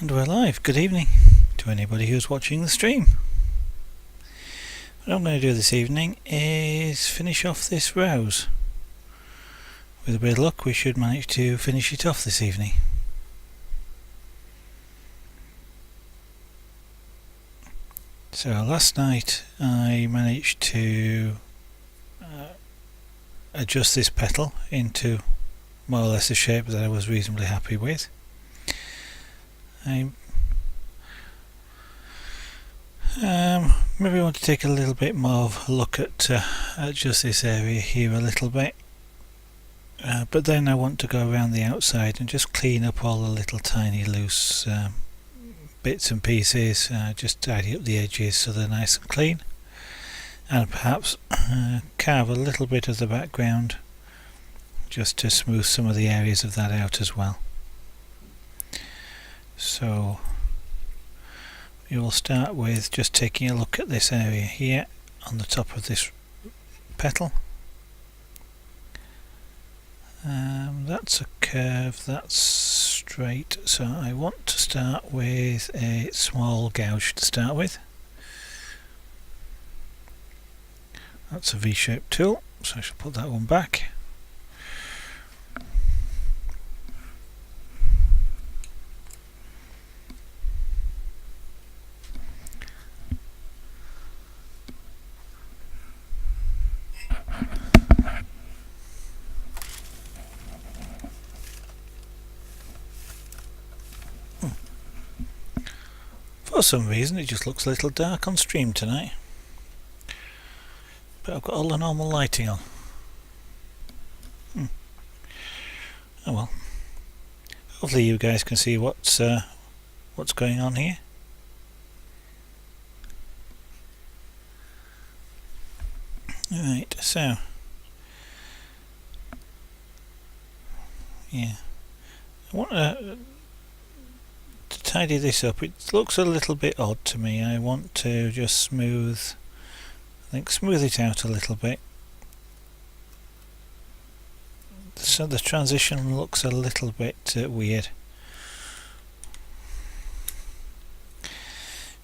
And we're live. Good evening to anybody who's watching the stream. What I'm going to do this evening is finish off this rose. With a bit of luck we should manage to finish it off this evening. So last night I managed to adjust this petal into more or less a shape that I was reasonably happy with. Maybe I want to take a little bit more of a look at just this area here a little bit, but then I want to go around the outside and just clean up all the little tiny loose bits and pieces, just tidy up the edges so they're nice and clean, and perhaps carve a little bit of the background just to smooth some of the areas of that out as well. So we will start with just taking a look at this area here on the top of this petal. That's a curve, that's straight, so I want to start with a small gouge to start with. That's a V-shaped tool, so I shall put that one back. For some reason it just looks a little dark on stream tonight, but I've got all the normal lighting on. Oh well, hopefully you guys can see what's going on here. Right, so yeah, I want to tidy this up. It looks a little bit odd to me. I want to just smooth it out a little bit, so the transition looks a little bit weird.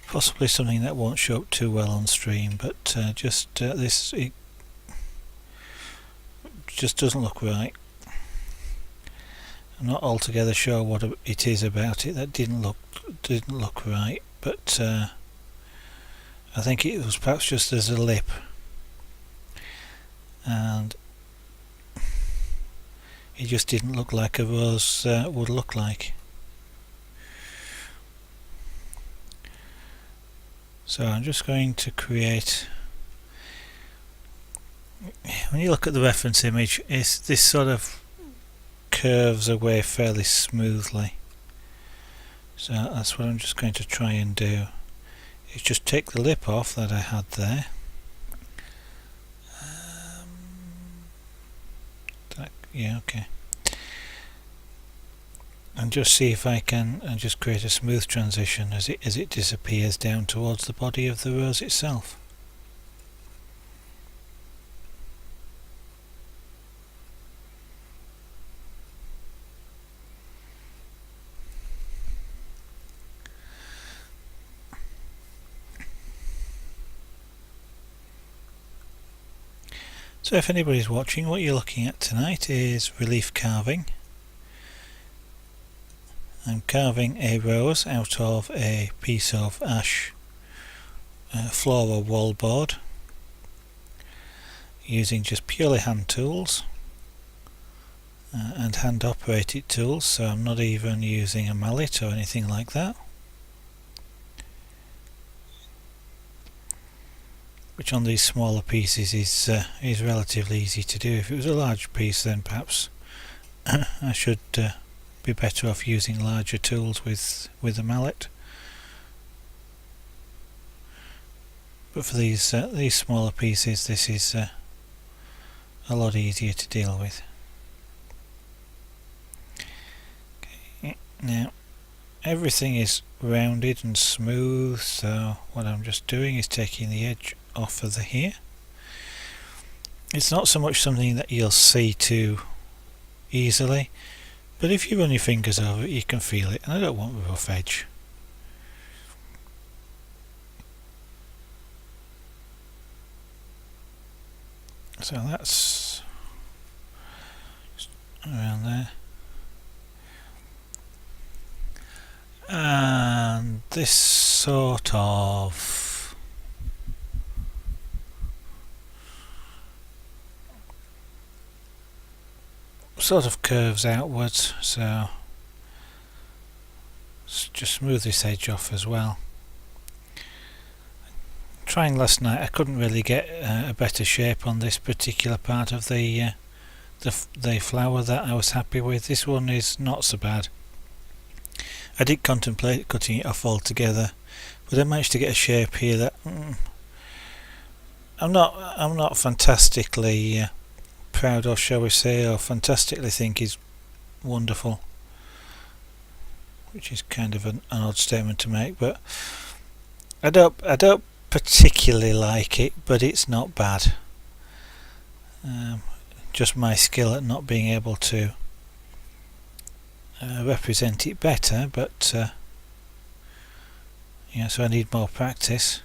Possibly something that won't show up too well on stream, but this it just doesn't look right. I'm not altogether sure what it is about it that didn't look right, but I think it was perhaps just as a lip, and it just didn't look like a rose would look like. So I'm just going to create, when you look at the reference image, this sort of curves away fairly smoothly, so that's what I'm just going to try and do, is just take the lip off that I had there. Yeah, okay, and just see if I can just create a smooth transition as it disappears down towards the body of the rose itself. So if anybody's watching, what you're looking at tonight is relief carving. I'm carving a rose out of a piece of ash floral wallboard using just purely hand tools and hand operated tools, so I'm not even using a mallet or anything like that, which on these smaller pieces is relatively easy to do. If it was a large piece, then perhaps I should be better off using larger tools with a mallet. But for these smaller pieces, this is a lot easier to deal with. Okay, now everything is rounded and smooth, so what I'm just doing is taking the edge off of the here. It's not so much something that you'll see too easily, but if you run your fingers over it you can feel it, and I don't want a rough edge. So that's around there. And this sort of curves outwards, so just smooth this edge off as well. Trying last night I couldn't really get a better shape on this particular part of the flower that I was happy with. This one is not so bad. I did contemplate cutting it off altogether, but I managed to get a shape here that I'm not fantastically proud of, shall we say, or fantastically think is wonderful, which is kind of an odd statement to make, but I don't particularly like it, but it's not bad. Just my skill at not being able to represent it better, but yeah, so I need more practice,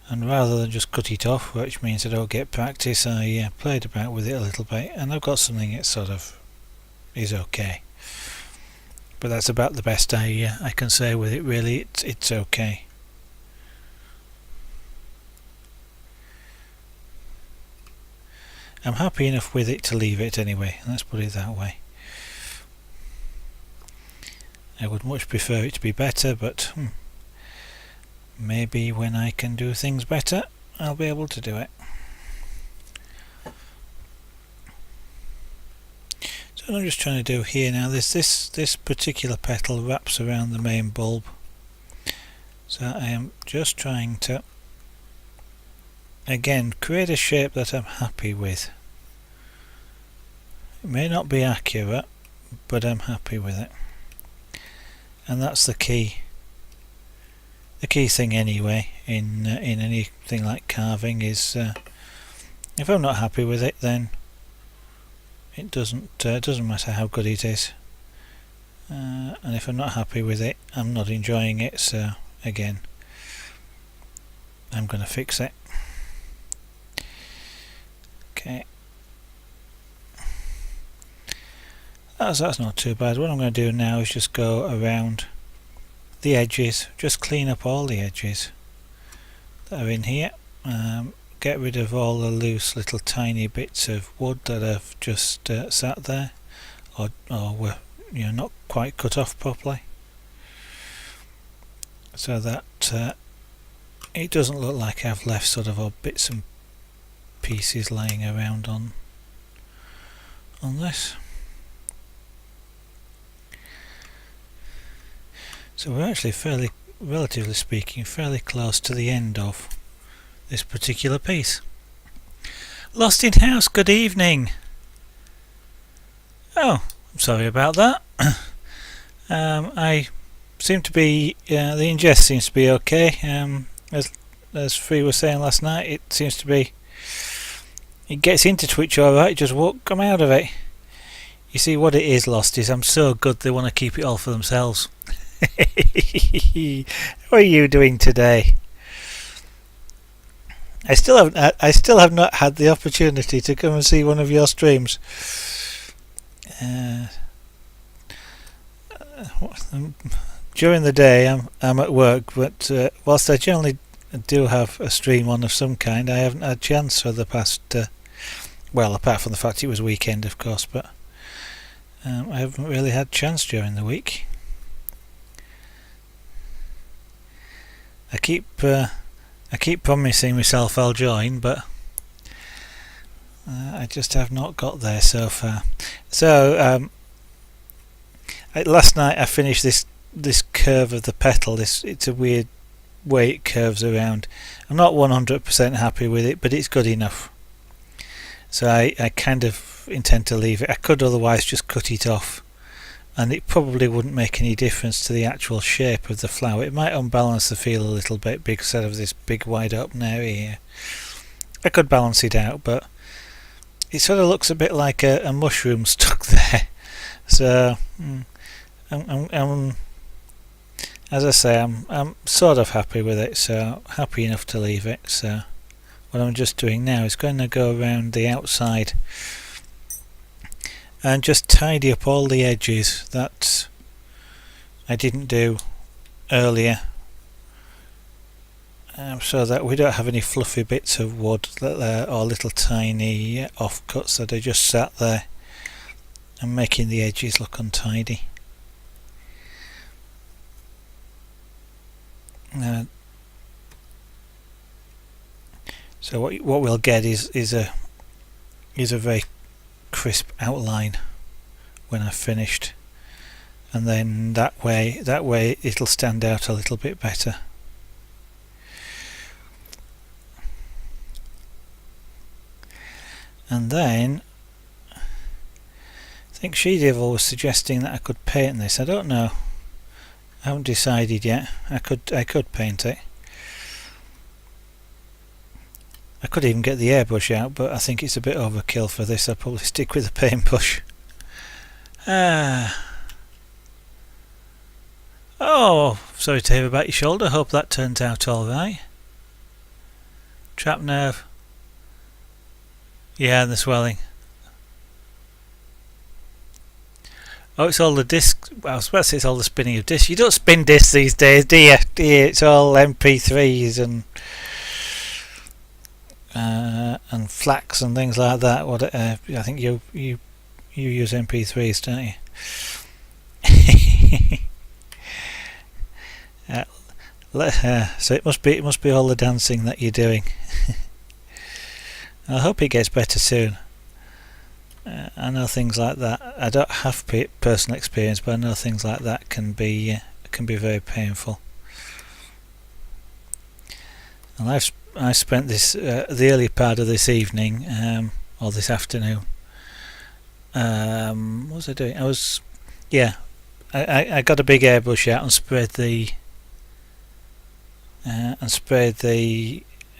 and rather than just cut it off, which means I don't get practice, I played about with it a little bit, and I've got something that sort of is okay, but that's about the best I can say with it, really. It's okay. I'm happy enough with it to leave it anyway, let's put it that way. I would much prefer it to be better, but maybe when I can do things better I'll be able to do it. So what I'm just trying to do here now, this particular petal wraps around the main bulb, so I am just trying to again create a shape that I'm happy with. It may not be accurate, but I'm happy with it, and that's the key thing anyway in anything like carving is if I'm not happy with it, then it doesn't matter how good it is, and if I'm not happy with it, I'm not enjoying it, so again I'm going to fix it. Okay, that's not too bad. What I'm going to do now is just go around the edges, just clean up all the edges that are in here, get rid of all the loose little tiny bits of wood that have just sat there or were not quite cut off properly, so that it doesn't look like I've left sort of odd bits and pieces laying around on this. So we're actually relatively speaking, fairly close to the end of this particular piece. Lost in house, good evening. Oh, I'm sorry about that. I seem to be the ingest seems to be okay. As Free was saying last night, it seems to be, it gets into Twitch alright, just won't come out of it. You see, what it is, Lost, is I'm so good they want to keep it all for themselves. How are you doing today? I still have not had the opportunity to come and see one of your streams. During the day I'm at work, but whilst I generally do have a stream on of some kind, I haven't had a chance for the past well, apart from the fact it was weekend, of course, but I haven't really had a chance during the week. I keep promising myself I'll join, but I just have not got there so far. So last night I finished this curve of the petal. It's a weird way it curves around. I'm not 100% happy with it, but it's good enough. So I kind of intend to leave it. I could otherwise just cut it off, and it probably wouldn't make any difference to the actual shape of the flower. It might unbalance the feel a little bit because of this big wide open area here. I could balance it out, but it sort of looks a bit like a mushroom stuck there. So I'm as I say, I'm sort of happy with it, so happy enough to leave it. So what I'm just doing now is going to go around the outside and just tidy up all the edges that I didn't do earlier, so that we don't have any fluffy bits of wood or little tiny offcuts that are just sat there and making the edges look untidy. So what we'll get is a very crisp outline when I've finished, and then that way it'll stand out a little bit better. And then I think She-Devil was suggesting that I could paint this. I don't know. I haven't decided yet. I could paint it. I could even get the airbrush out, but I think it's a bit overkill for this. I'll probably stick with the paintbrush. Oh, sorry to hear about your shoulder. Hope that turns out alright. Trapped nerve. Yeah, and the swelling. Oh, it's all the discs. Well, I was about to say it's all the spinning of discs. You don't spin discs these days, do you? It's all MP3s and flax and things like that. I think you use MP3s, don't you? So it must be all the dancing that you're doing. I hope it gets better soon. I know things like that. I don't have personal experience, but I know things like that can be very painful. And I spent the early part of this evening or this afternoon. What was I doing? I got a big airbrush out and sprayed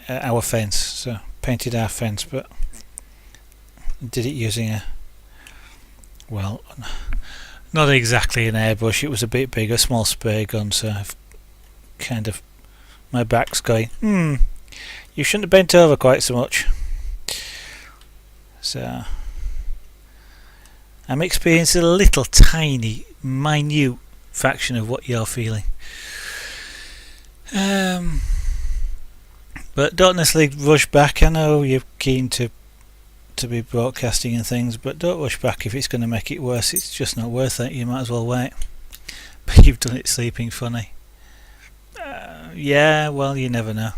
our fence. So painted our fence, but did it using not exactly an airbrush. It was a bit big, a small spray gun. So I've my back's going, you shouldn't have bent over quite so much. So I'm experiencing a little tiny, minute fraction of what you're feeling. But don't necessarily rush back. I know you're keen to be broadcasting and things, but don't rush back if it's going to make it worse. It's just not worth it. You might as well wait. But you've done it sleeping funny. Yeah, well, you never know.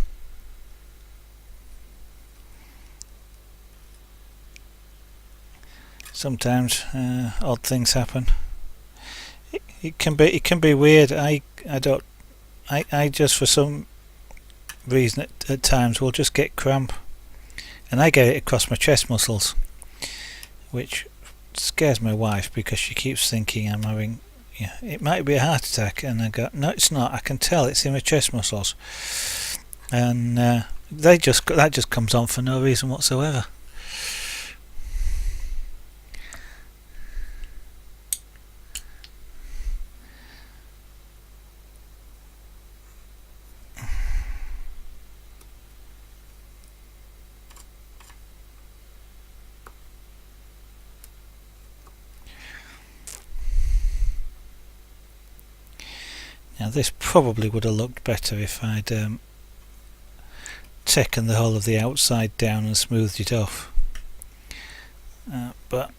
Sometimes odd things happen. It can be weird. I just, for some reason, at times will just get cramp, and I get it across my chest muscles, which scares my wife because she keeps thinking I'm having, it might be a heart attack, and I go, no, it's not. I can tell it's in my chest muscles, and that just comes on for no reason whatsoever. Now this probably would have looked better if I'd taken the whole of the outside down and smoothed it off, but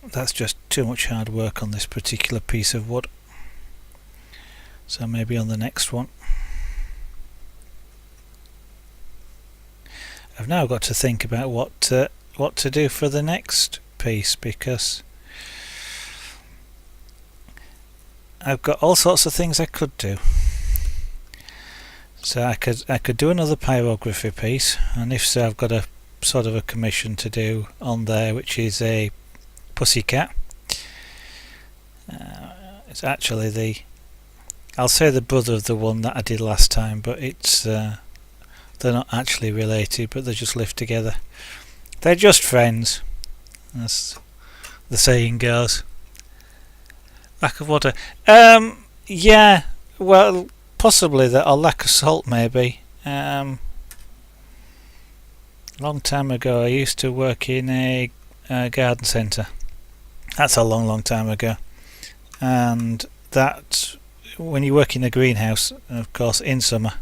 that's just too much hard work on this particular piece of wood, so maybe on the next one. I've now got to think about what to do for the next piece, because I've got all sorts of things I could do. So I could do another pyrography piece, and if so, I've got a sort of a commission to do on there, which is a pussycat. It's actually I'll say the brother of the one that I did last time, but it's they're not actually related, but they just live together. They're just friends, as the saying goes. Lack of water. Yeah. Well, possibly that, or lack of salt, maybe. Long time ago, I used to work in a garden centre. That's a long, long time ago. And that, when you work in a greenhouse, of course, in summer,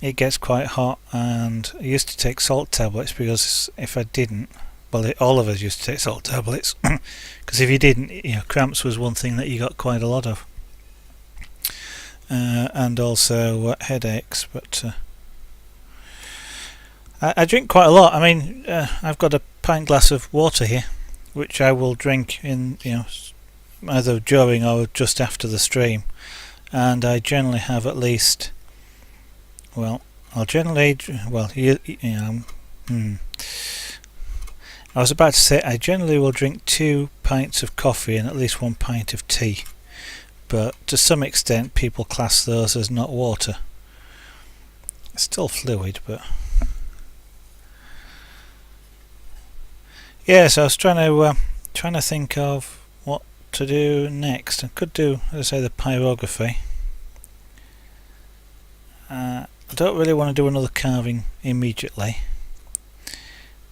it gets quite hot. And I used to take salt tablets because if I didn't, well, all of us used to take salt tablets because if you didn't, cramps was one thing that you got quite a lot of, and also headaches. But I drink quite a lot. I mean, I've got a pint glass of water here, which I will drink in, either during or just after the stream, and I generally have at least, well, I'll generally, well, I was about to say I generally will drink 2 pints of coffee and at least 1 pint of tea, but to some extent people class those as not water. It's still fluid, but yeah. So I was trying to think of what to do next. I could do, as I say, the pyrography. I don't really want to do another carving immediately.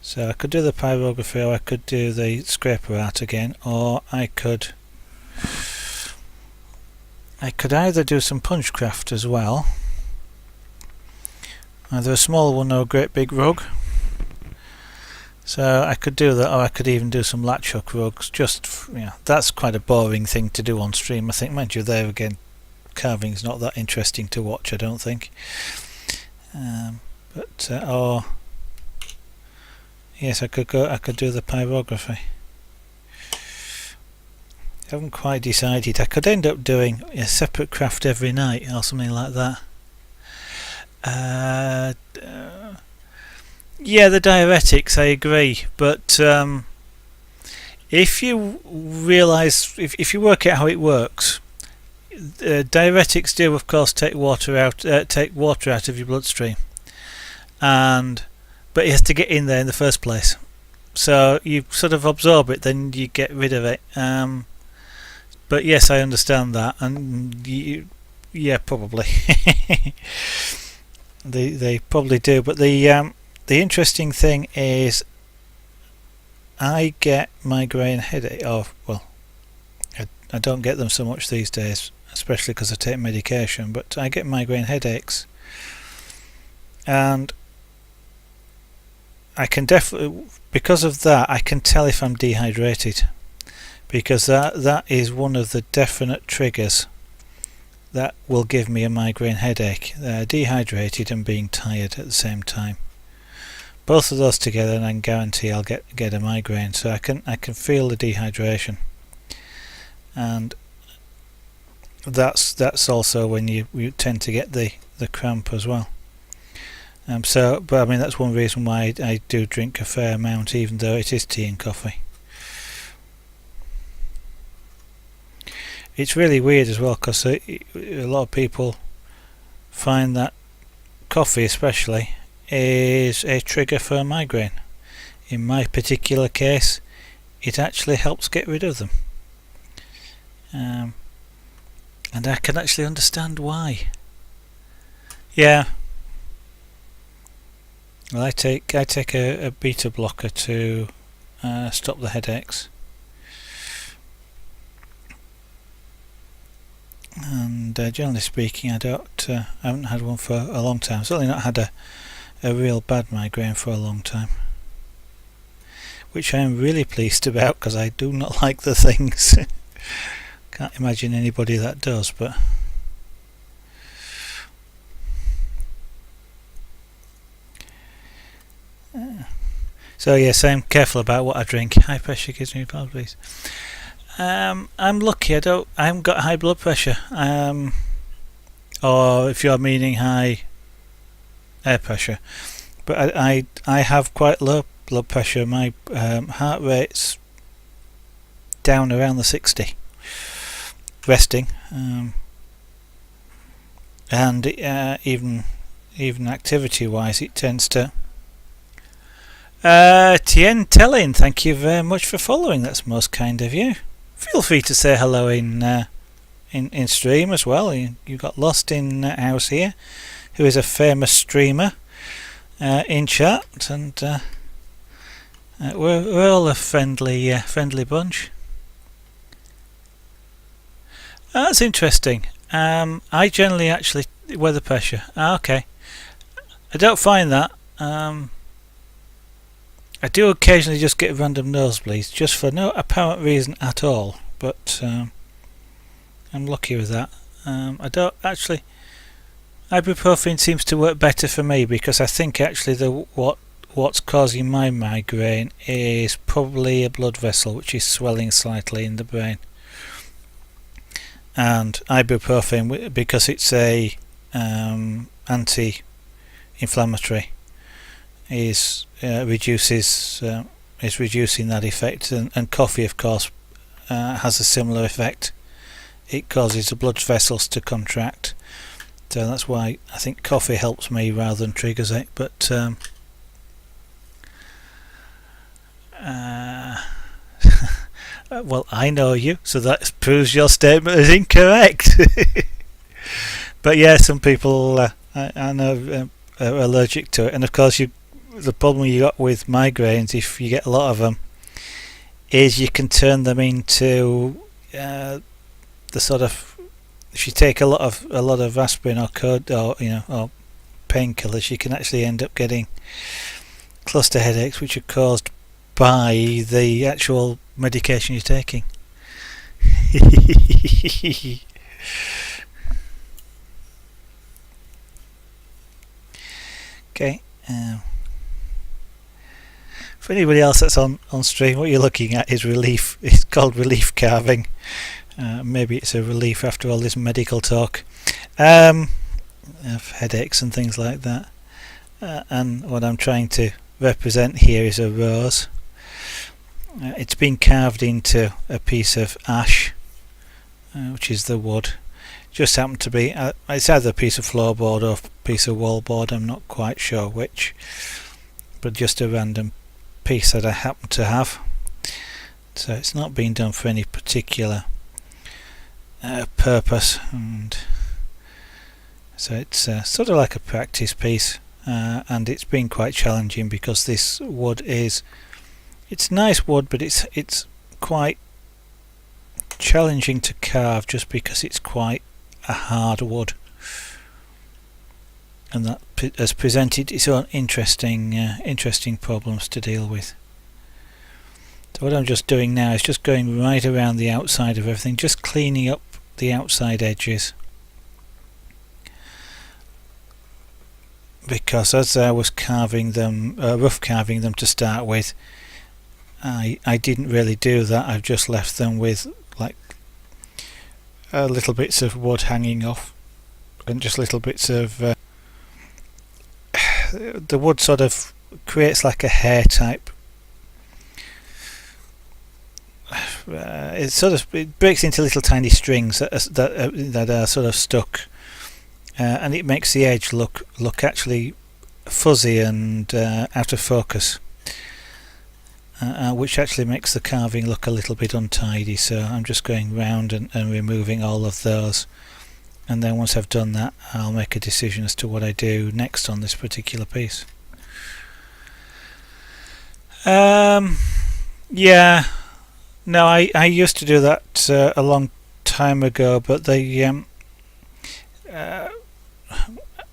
So I could do the pyrography, or I could do the scraper art again, or I could either do some punchcraft as well, either a small one or a great big rug. So I could do that, or I could even do some latch hook rugs. Just, that's quite a boring thing to do on stream, I think. Mind you, there again, carving's not that interesting to watch, I don't think. Or yes, I could do the pyrography. I haven't quite decided. I could end up doing a separate craft every night or something like that. Yeah, the diuretics, I agree, but if you realise, if you work out how it works, diuretics do, of course, take water out of your bloodstream, but it has to get in there in the first place. So you sort of absorb it, then you get rid of it. But yes, I understand that, and yeah, probably they probably do. But the interesting thing is, I get migraine headache. Oh well, I don't get them so much these days, especially because I take medication. But I get migraine headaches, and I can definitely, because of that, I can tell if I'm dehydrated, because that is one of the definite triggers that will give me a migraine headache. Dehydrated and being tired at the same time, both of those together, and I can guarantee I'll get a migraine. So I can feel the dehydration, and that's also when you tend to get the cramp as well. But I mean, that's one reason why I do drink a fair amount, even though it is tea and coffee. It's really weird as well, because a lot of people find that coffee especially is a trigger for a migraine. In my particular case, it actually helps get rid of them, and I can actually understand why. Yeah. Well, I take a beta blocker to stop the headaches, and generally speaking, I haven't had one for a long time. I've certainly not had a real bad migraine for a long time, which I am really pleased about, because I do not like the things. Can't imagine anybody that does, but so yes, I'm careful about what I drink. High pressure gives me problems. I'm lucky. I haven't got high blood pressure. Or if you're meaning high air pressure, but I have quite low blood pressure. My heart rate's down around the 60, resting, and even activity wise, it tends to. Tien Tellin, thank you very much for following. That's most kind of you. feel free to say hello in stream as well. You got Lost in House here, who is a famous streamer in chat, and we're all a friendly bunch. That's interesting. I generally actually weather pressure. Okay, I don't find that. I do occasionally just get random nosebleeds, just for no apparent reason at all. But I'm lucky with that. I don't actually. Ibuprofen seems to work better for me because I think actually what's causing my migraine is probably a blood vessel which is swelling slightly in the brain. And ibuprofen, because it's a anti-inflammatory, is reducing that effect, and coffee of course has a similar effect. It causes the blood vessels to contract, so that's why I think coffee helps me rather than triggers it. But well, I know you, so that proves your statement is incorrect. But yeah, some people I know are allergic to it, and of course the problem you got with migraines, if you get a lot of them, is you can turn them into the sort of, if you take a lot of aspirin or or painkillers, you can actually end up getting cluster headaches, which are caused by the actual medication you're taking. Okay. For anybody else that's on stream, what you're looking at is relief. It's called relief carving. Maybe it's a relief after all this medical talk of headaches and things like that. And what I'm trying to represent here is a rose. It's been carved into a piece of ash, which is the wood. Just happened to be it's either a piece of floorboard or a piece of wallboard, I'm not quite sure which, but just a random piece that I happen to have. So it's not been done for any particular purpose, and so it's sort of like a practice piece, and it's been quite challenging because this wood it's nice wood, but it's quite challenging to carve just because it's quite a hard wood, and that has presented its own interesting problems to deal with. So what I'm just doing now is just going right around the outside of everything, just cleaning up the outside edges, because as I was carving them, rough carving them to start with, I didn't really do that. I've just left them with like little bits of wood hanging off, and just little bits of the wood sort of creates like a hair type. It breaks into little tiny strings that are sort of stuck, and it makes the edge look actually fuzzy and out of focus, which actually makes the carving look a little bit untidy. So I'm just going round and removing all of those, and then once I've done that, I'll make a decision as to what I do next on this particular piece. Yeah, no, I used to do that a long time ago, but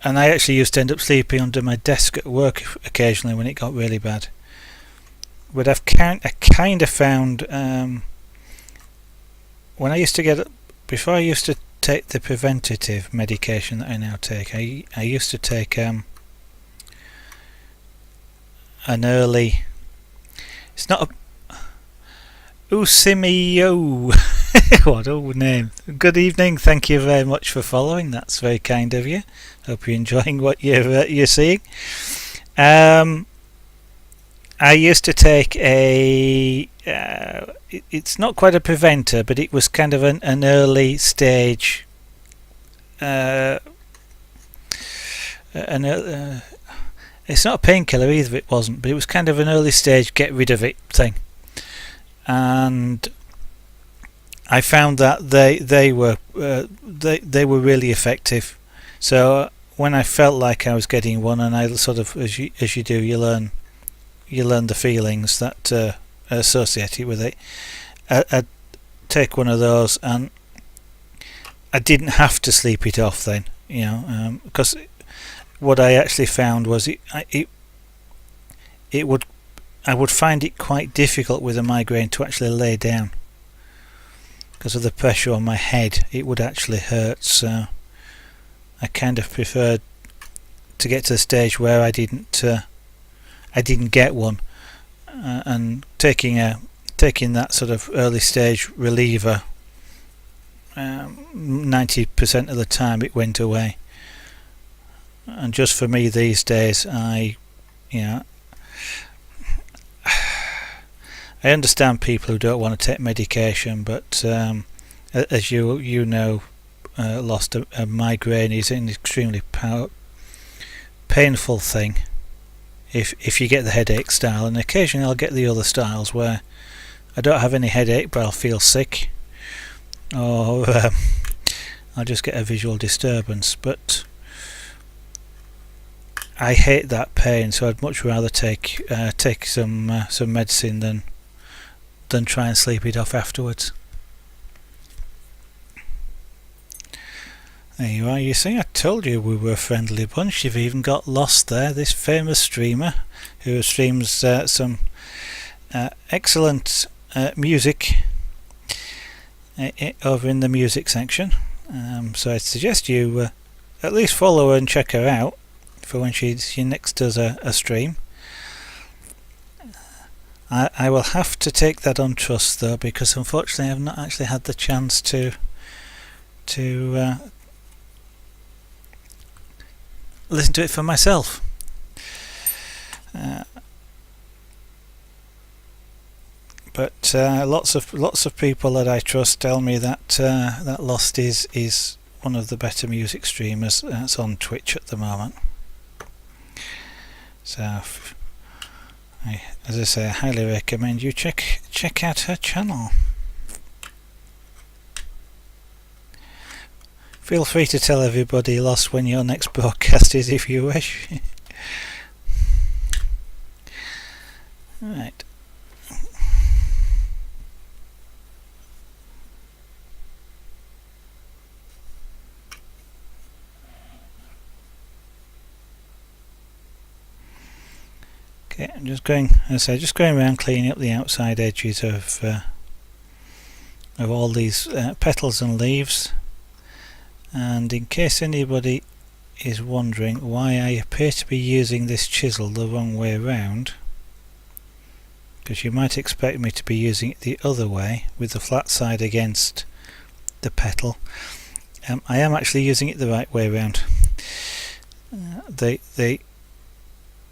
and I actually used to end up sleeping under my desk at work occasionally when it got really bad. But I kind of found when I used to get, before I used to take the preventative medication that I now take, I used to take an early, it's not a Usimio. What a name. Good evening, thank you very much for following, that's very kind of you. Hope you're enjoying what you're seeing. I used to take it's not quite a preventer, but it was kind of an early stage it's not a painkiller either, it wasn't, but it was kind of an early stage get rid of it thing. And I found that they were really effective. So when I felt like I was getting one, and I sort of, as you do, you learn the feelings that are associated with it. I'd take one of those, and I didn't have to sleep it off then, because what I actually found was I would find it quite difficult with a migraine to actually lay down because of the pressure on my head. It would actually hurt, so I kind of preferred to get to the stage where I didn't get one, and taking that sort of early stage reliever. 90% of the time it went away, and just for me these days, I understand people who don't want to take medication, but as you know, lost a migraine is an extremely painful thing. If you get the headache style, and occasionally I'll get the other styles where I don't have any headache but I'll feel sick, or I'll just get a visual disturbance. But I hate that pain, so I'd much rather take some medicine than try and sleep it off afterwards. There you are. You see, I told you we were a friendly bunch. You've even got lost there. This famous streamer who streams some excellent music over in the music section. So I suggest you at least follow her and check her out for when she next does a stream. I will have to take that on trust though, because unfortunately I've not actually had the chance to listen to it for myself. But lots of people that I trust tell me that that Lost is one of the better music streamers that's on Twitch at the moment. So, as I say, I highly recommend you check out her channel. Feel free to tell everybody Lost when your next broadcast is if you wish. Right. Okay, I'm just going around cleaning up the outside edges of all these petals and leaves. And in case anybody is wondering why I appear to be using this chisel the wrong way around, because you might expect me to be using it the other way with the flat side against the petal, I am actually using it the right way around. The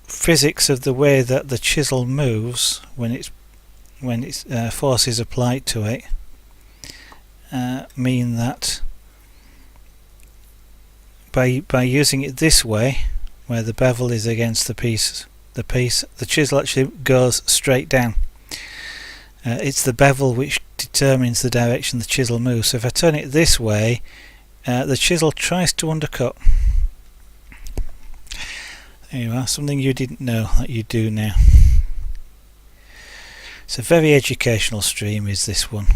physics of the way that the chisel moves when its force is applied to it mean that by using it this way, where the bevel is against the piece, the chisel actually goes straight down. It's the bevel which determines the direction the chisel moves. So if I turn it this way, the chisel tries to undercut. There you are, something you didn't know that you do now. It's a very educational stream, is this one.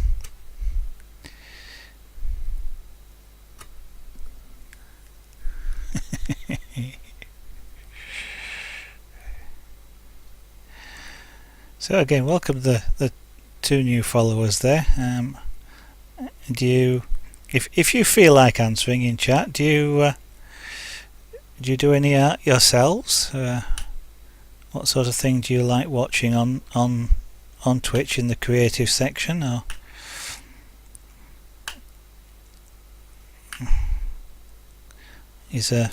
So again, welcome the two new followers there. If you feel like answering in chat, do you do any art yourselves? What sort of thing do you like watching on Twitch in the creative section, or is there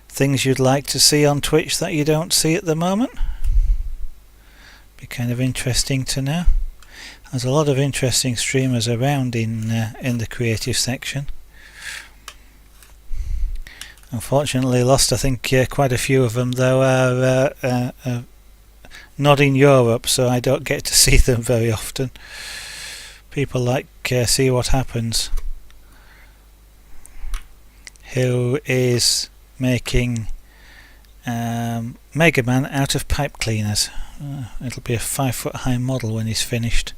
things you'd like to see on Twitch that you don't see at the moment? Be kind of interesting to know. There's a lot of interesting streamers around in the creative section. Unfortunately, Lost, I think quite a few of them though are not in Europe, so I don't get to see them very often. people like See What Happens, who is making Mega Man out of pipe cleaners. It'll be a 5-foot high model when he's finished.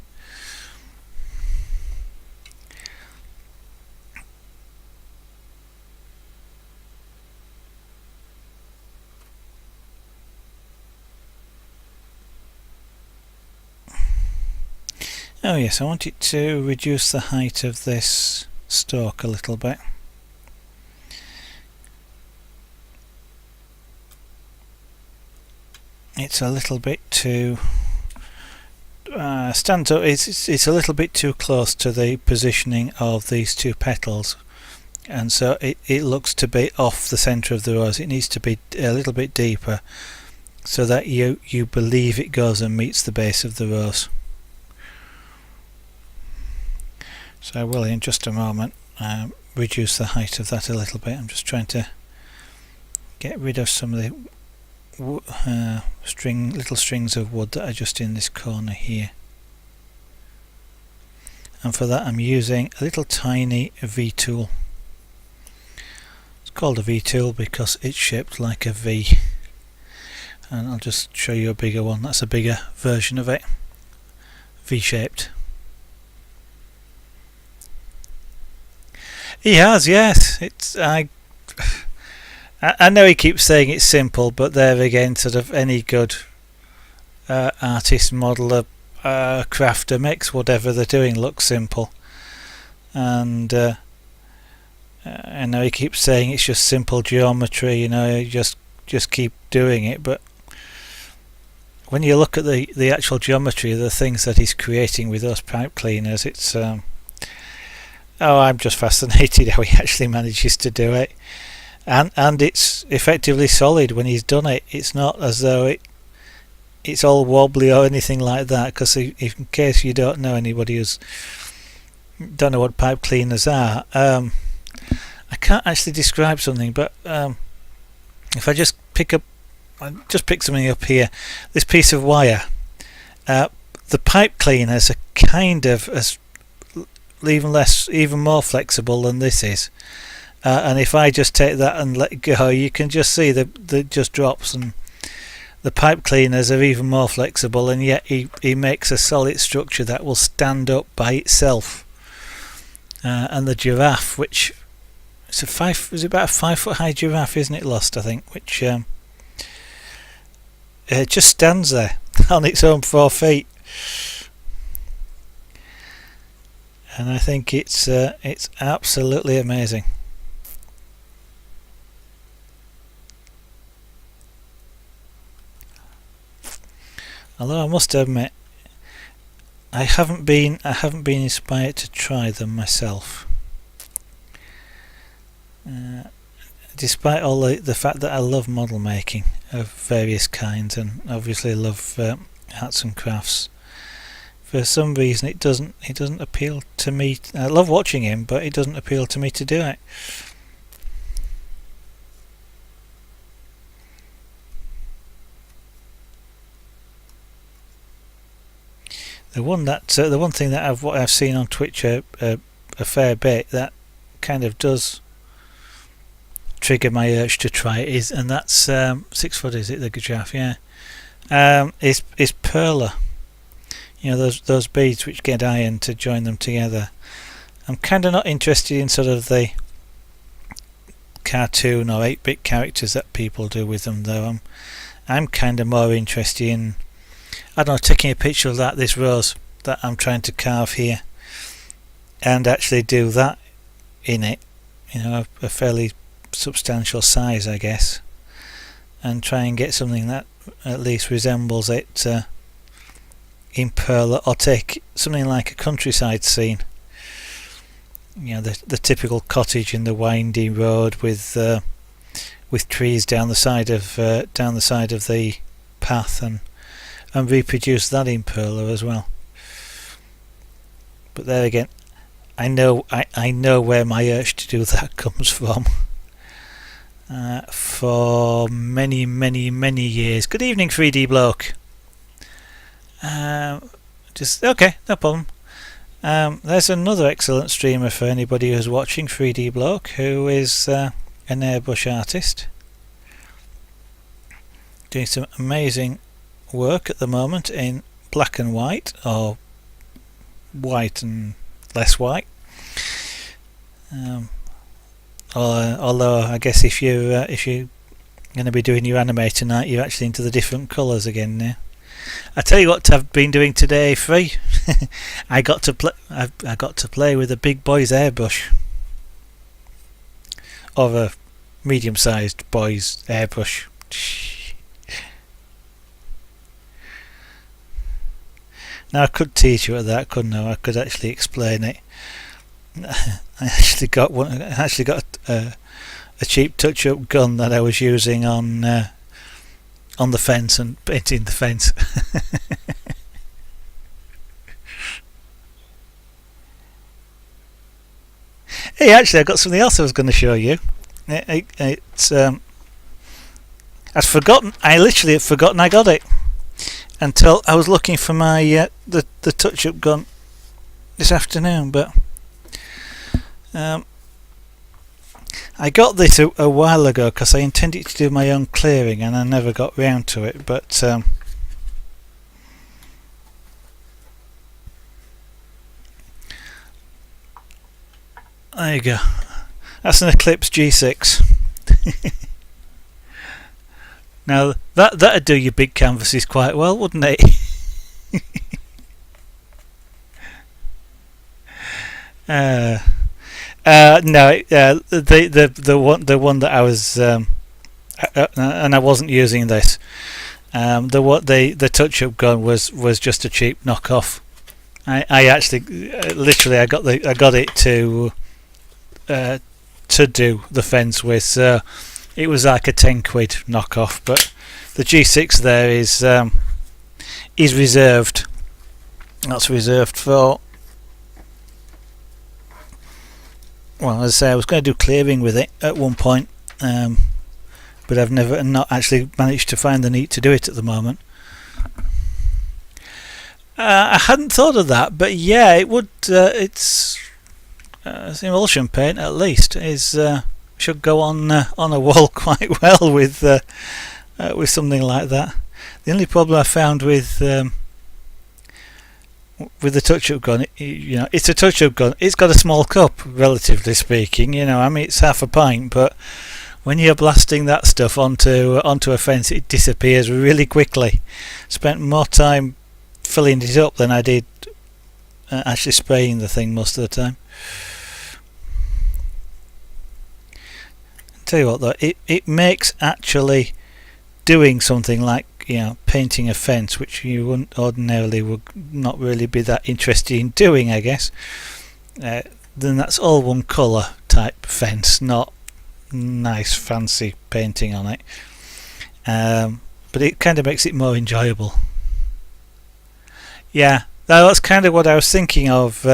Oh yes, I want it to reduce the height of this stalk a little bit. It's a little bit too stands up. It's a little bit too close to the positioning of these two petals, and so it looks to be off the centre of the rose. It needs to be a little bit deeper, so that you believe it goes and meets the base of the rose. So I will, in just a moment, reduce the height of that a little bit. I'm just trying to get rid of some of the little strings of wood that are just in this corner here. And for that I'm using a little tiny V tool. It's called a V tool because it's shaped like a V. And I'll just show you a bigger one. That's a bigger version of it. V-shaped. He has, yes. It's I know he keeps saying it's simple, but there again, sort of any good artist, modeler, crafter makes whatever they're doing look simple. And I know he keeps saying it's just simple geometry, you know, just keep doing it. But when you look at the actual geometry of the things that he's creating with those pipe cleaners, it's I'm just fascinated how he actually manages to do it, and it's effectively solid when he's done it. It's not as though it's all wobbly or anything like that, because in case you don't know, anybody who's don't know what pipe cleaners are, I can't actually describe something, but if I just pick something up here, this piece of wire, the pipe cleaners are kind of as even more flexible than this is, and if I just take that and let go, you can just see that it just drops, and the pipe cleaners are even more flexible, and yet he makes a solid structure that will stand up by itself. And the giraffe, which is about a 5-foot high giraffe, isn't it, Lost, I think, which it just stands there on its own 4 feet. And I think it's absolutely amazing. Although I must admit, I haven't been inspired to try them myself. Despite all the fact that I love model making of various kinds, and obviously love arts and crafts, for some reason it doesn't appeal to me. I love watching him, but it doesn't appeal to me to do it. The one thing that I've seen on Twitch a fair bit that kind of does trigger my urge to try it is, and that's 6 foot, is it, the giraffe? Yeah, is perler. You know, those beads which get iron to join them together. I'm kind of not interested in sort of the cartoon or 8-bit characters that people do with them, though. I'm kind of more interested in, I don't know, taking a picture of this rose that I'm trying to carve here, and actually do that in it, you know, a fairly substantial size, I guess, and try and get something that at least resembles it in perler, or take something like a countryside scene, you know, the typical cottage in the windy road with trees down the side of the path, and reproduce that in perler as well. But there again, I know where my urge to do that comes from. For many years. Good evening, 3D bloke. Just okay, no problem. There's another excellent streamer for anybody who's watching, 3D Bloke, who is an airbrush artist, doing some amazing work at the moment in black and white, or white and less white. Although I guess if you're going to be doing your anime tonight, you're actually into the different colours again now. I tell you what I've been doing today, free. I got to play with a big boy's airbrush, or a medium-sized boy's airbrush. Now I could teach you at that, couldn't I? I could actually explain it. I actually got a cheap touch-up gun that I was using on the fence and painting the fence. Hey, actually, I got something else I was going to show you. It's I'd forgotten. I literally had forgotten I got it until I was looking for my the touch-up gun this afternoon. But I got this a while ago because I intended to do my own clearing and I never got round to it. But there you go. That's an Eclipse G6. Now that'd do your big canvases quite well, wouldn't it? No, the one that I was and I wasn't using this. The touch-up gun was just a cheap knockoff. I actually literally I got it to do the fence with, so it was like a 10 quid knockoff. But the G6 there is reserved. That's reserved for, well, as I say, I was going to do clearing with it at one point, but I've not actually managed to find the need to do it at the moment. I hadn't thought of that, but yeah, it would. It's emulsion paint, at least, should go on a wall quite well with something like that. The only problem I found with the touch-up gun, it's a touch-up gun. It's got a small cup, relatively speaking. I mean, it's half a pint, but when you're blasting that stuff onto a fence, it disappears really quickly. Spent more time filling it up than I did actually spraying the thing most of the time. Tell you what though, it makes actually doing something like painting a fence, which you wouldn't ordinarily would not really be that interested in doing, I guess. Then that's all one colour type fence, not nice fancy painting on it. But it kind of makes it more enjoyable. Yeah, that's kind of what I was thinking of.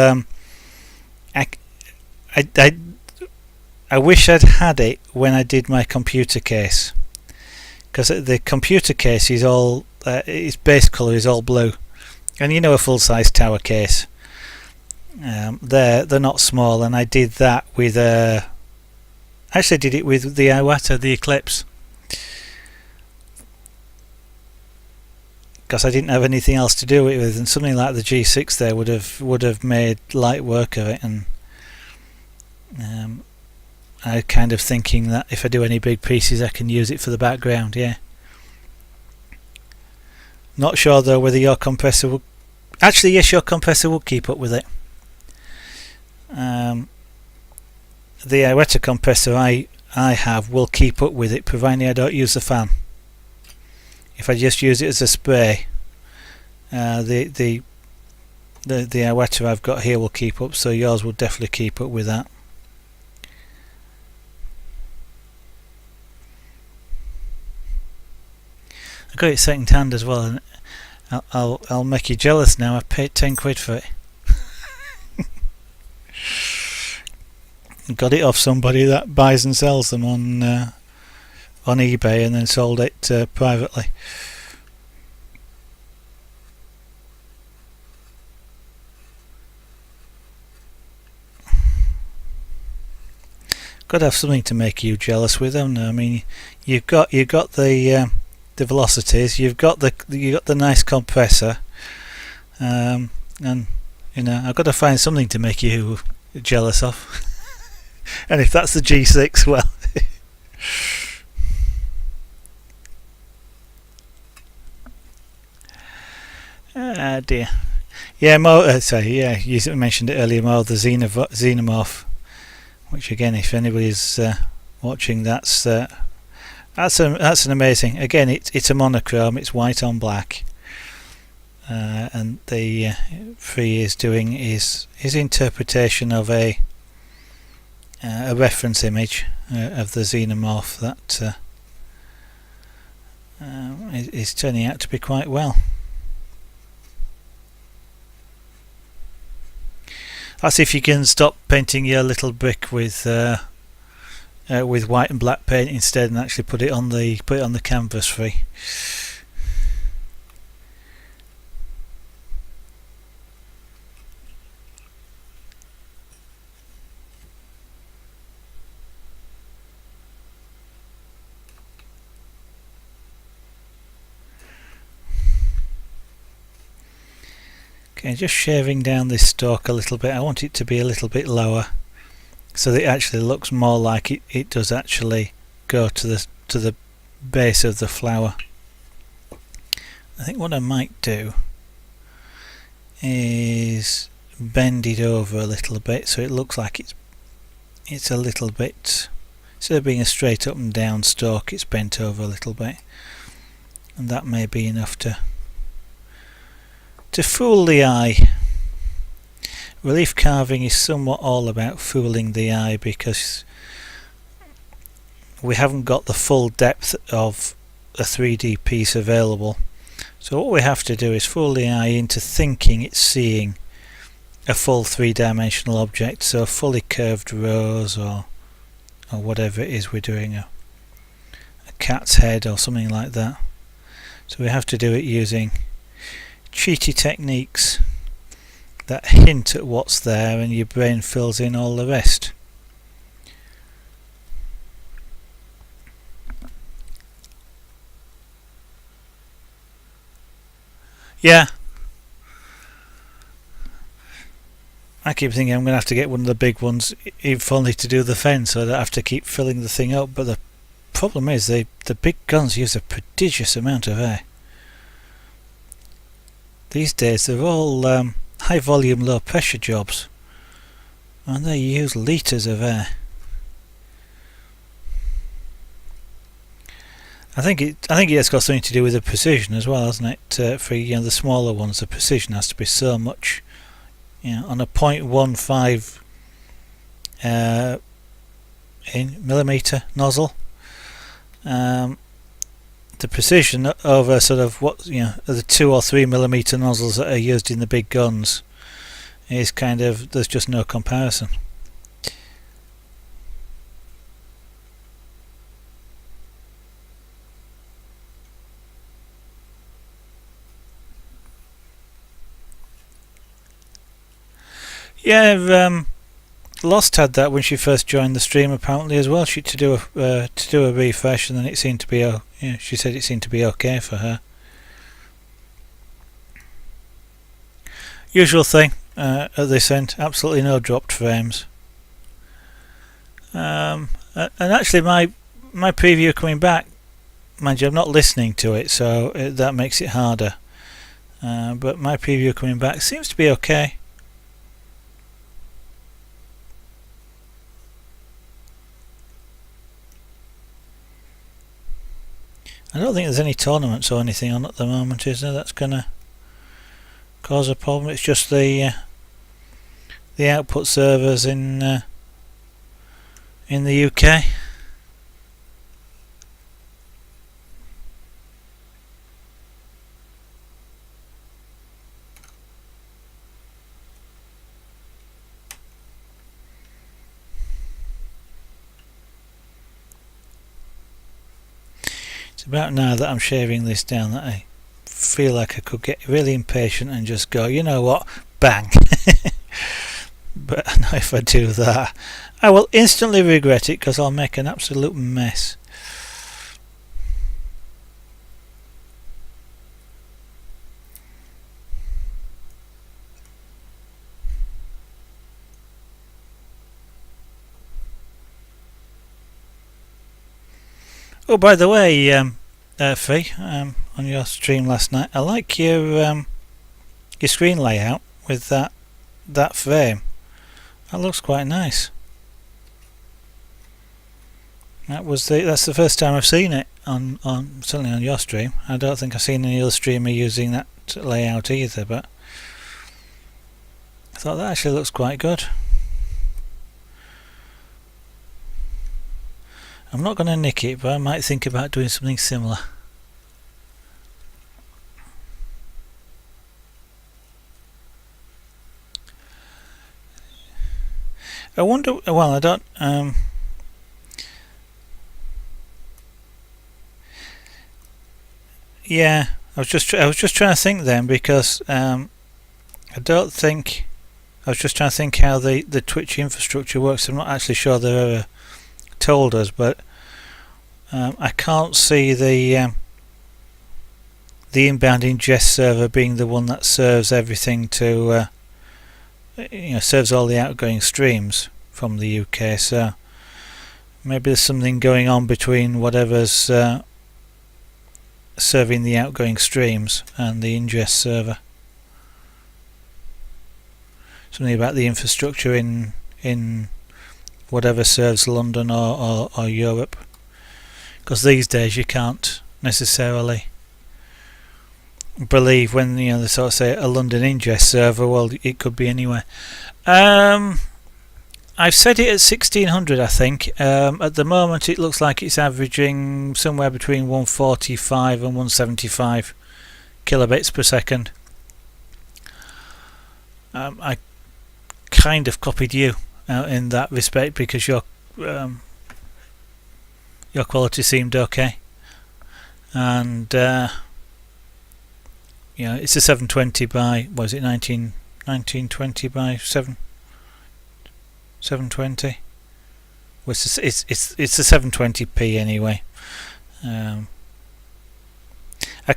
I wish I'd had it when I did my computer case, because the computer case is all its base colour is all blue, and a full-size tower case. They're not small, and I did that with actually did it with the Iwata, the Eclipse, because I didn't have anything else to do it with, and something like the G6 there would have made light work of it. And I'm kind of thinking that if I do any big pieces, I can use it for the background. Yeah. Not sure though whether your compressor will. Actually, yes, your compressor will keep up with it. The Iwata compressor I have will keep up with it, providing I don't use the fan. If I just use it as a spray, the Iwata I've got here will keep up, so yours will definitely keep up with that. I got it second hand as well, and I'll make you jealous now. I paid 10 quid for it. Got it off somebody that buys and sells them on eBay, and then sold it privately. got to have something to make you jealous with, haven't you? I mean, you've got the velocities, you've got the nice compressor, and I've got to find something to make you jealous of. And if that's the G6, well. Ah dear. Yeah, you mentioned it earlier, Mo, the xenomorph, which again, if anybody's watching, that's an amazing. Again, it's a monochrome. It's white on black, and the Free is doing his interpretation of a reference image of the xenomorph that is turning out to be quite well. That's if you can stop painting your little brick with white and black paint instead, and actually put it on the canvas, Free. Okay, just shaving down this stalk a little bit. I want it to be a little bit lower, so that it actually looks more like it does actually go to the base of the flower. I think what I might do is bend it over a little bit so it looks like it's a little bit, instead of being a straight up and down stalk, it's bent over a little bit, and that may be enough to fool the eye. Relief carving is somewhat all about fooling the eye, because we haven't got the full depth of a 3D piece available. So what we have to do is fool the eye into thinking it's seeing a full three-dimensional object, so fully curved rose or whatever it is we're doing, a cat's head or something like that. So we have to do it using cheaty techniques that hint at what's there, and your brain fills in all the rest. Yeah, I keep thinking I'm going to have to get one of the big ones, if only to do the fence, so I don't have to keep filling the thing up. But the problem is the big guns use a prodigious amount of air. These days they're all high volume, low pressure jobs, and they use litres of air. I think it's got something to do with the precision as well, hasn't it? For the smaller ones, the precision has to be so much. On a 0.15 millimeter nozzle, the precision over sort of the 2 or 3 millimeter nozzles that are used in the big guns is there's just no comparison. Yeah, Lost had that when she first joined the stream apparently as well. She to do a refresh, and then it seemed to be she said it seemed to be okay for her. Usual thing at this end, absolutely no dropped frames. And actually my preview coming back, mind you, I'm not listening to it, so that makes it harder. But my preview coming back seems to be okay. I don't think there's any tournaments or anything on at the moment, is there? That's gonna cause a problem. It's just the output servers in the UK. About now that I'm shaving this down that I feel like I could get really impatient and just go, you know what, bang. but I know if I do that, I will instantly regret it because I'll make an absolute mess. Oh, by the way, Fee, on your stream last night, I like your screen layout with that frame. That looks quite nice. That's the first time I've seen it on certainly on your stream. I don't think I've seen any other streamer using that layout either, but I thought that actually looks quite good. I'm not going to nick it, but I might think about doing something similar. I wonder. Well, I don't. Yeah, I was just trying to think then, because I don't think. I was just trying to think how the Twitch infrastructure works. I'm not actually sure they've ever told us, but I can't see the inbound ingest server being the one that serves everything to serves all the outgoing streams from the UK. So maybe there's something going on between whatever's serving the outgoing streams and the ingest server. Something about the infrastructure in whatever serves London or Europe, because these days you can't necessarily believe when they sort of say a London ingest server. Well, it could be anywhere. I've set it at 1600, I think. At the moment it looks like it's averaging somewhere between 145 and 175 kilobits per second. I kind of copied you in that respect, because your quality seemed okay, and it's a 720 by, what is it, 1920 by 720. Well, it's a 720p anyway. I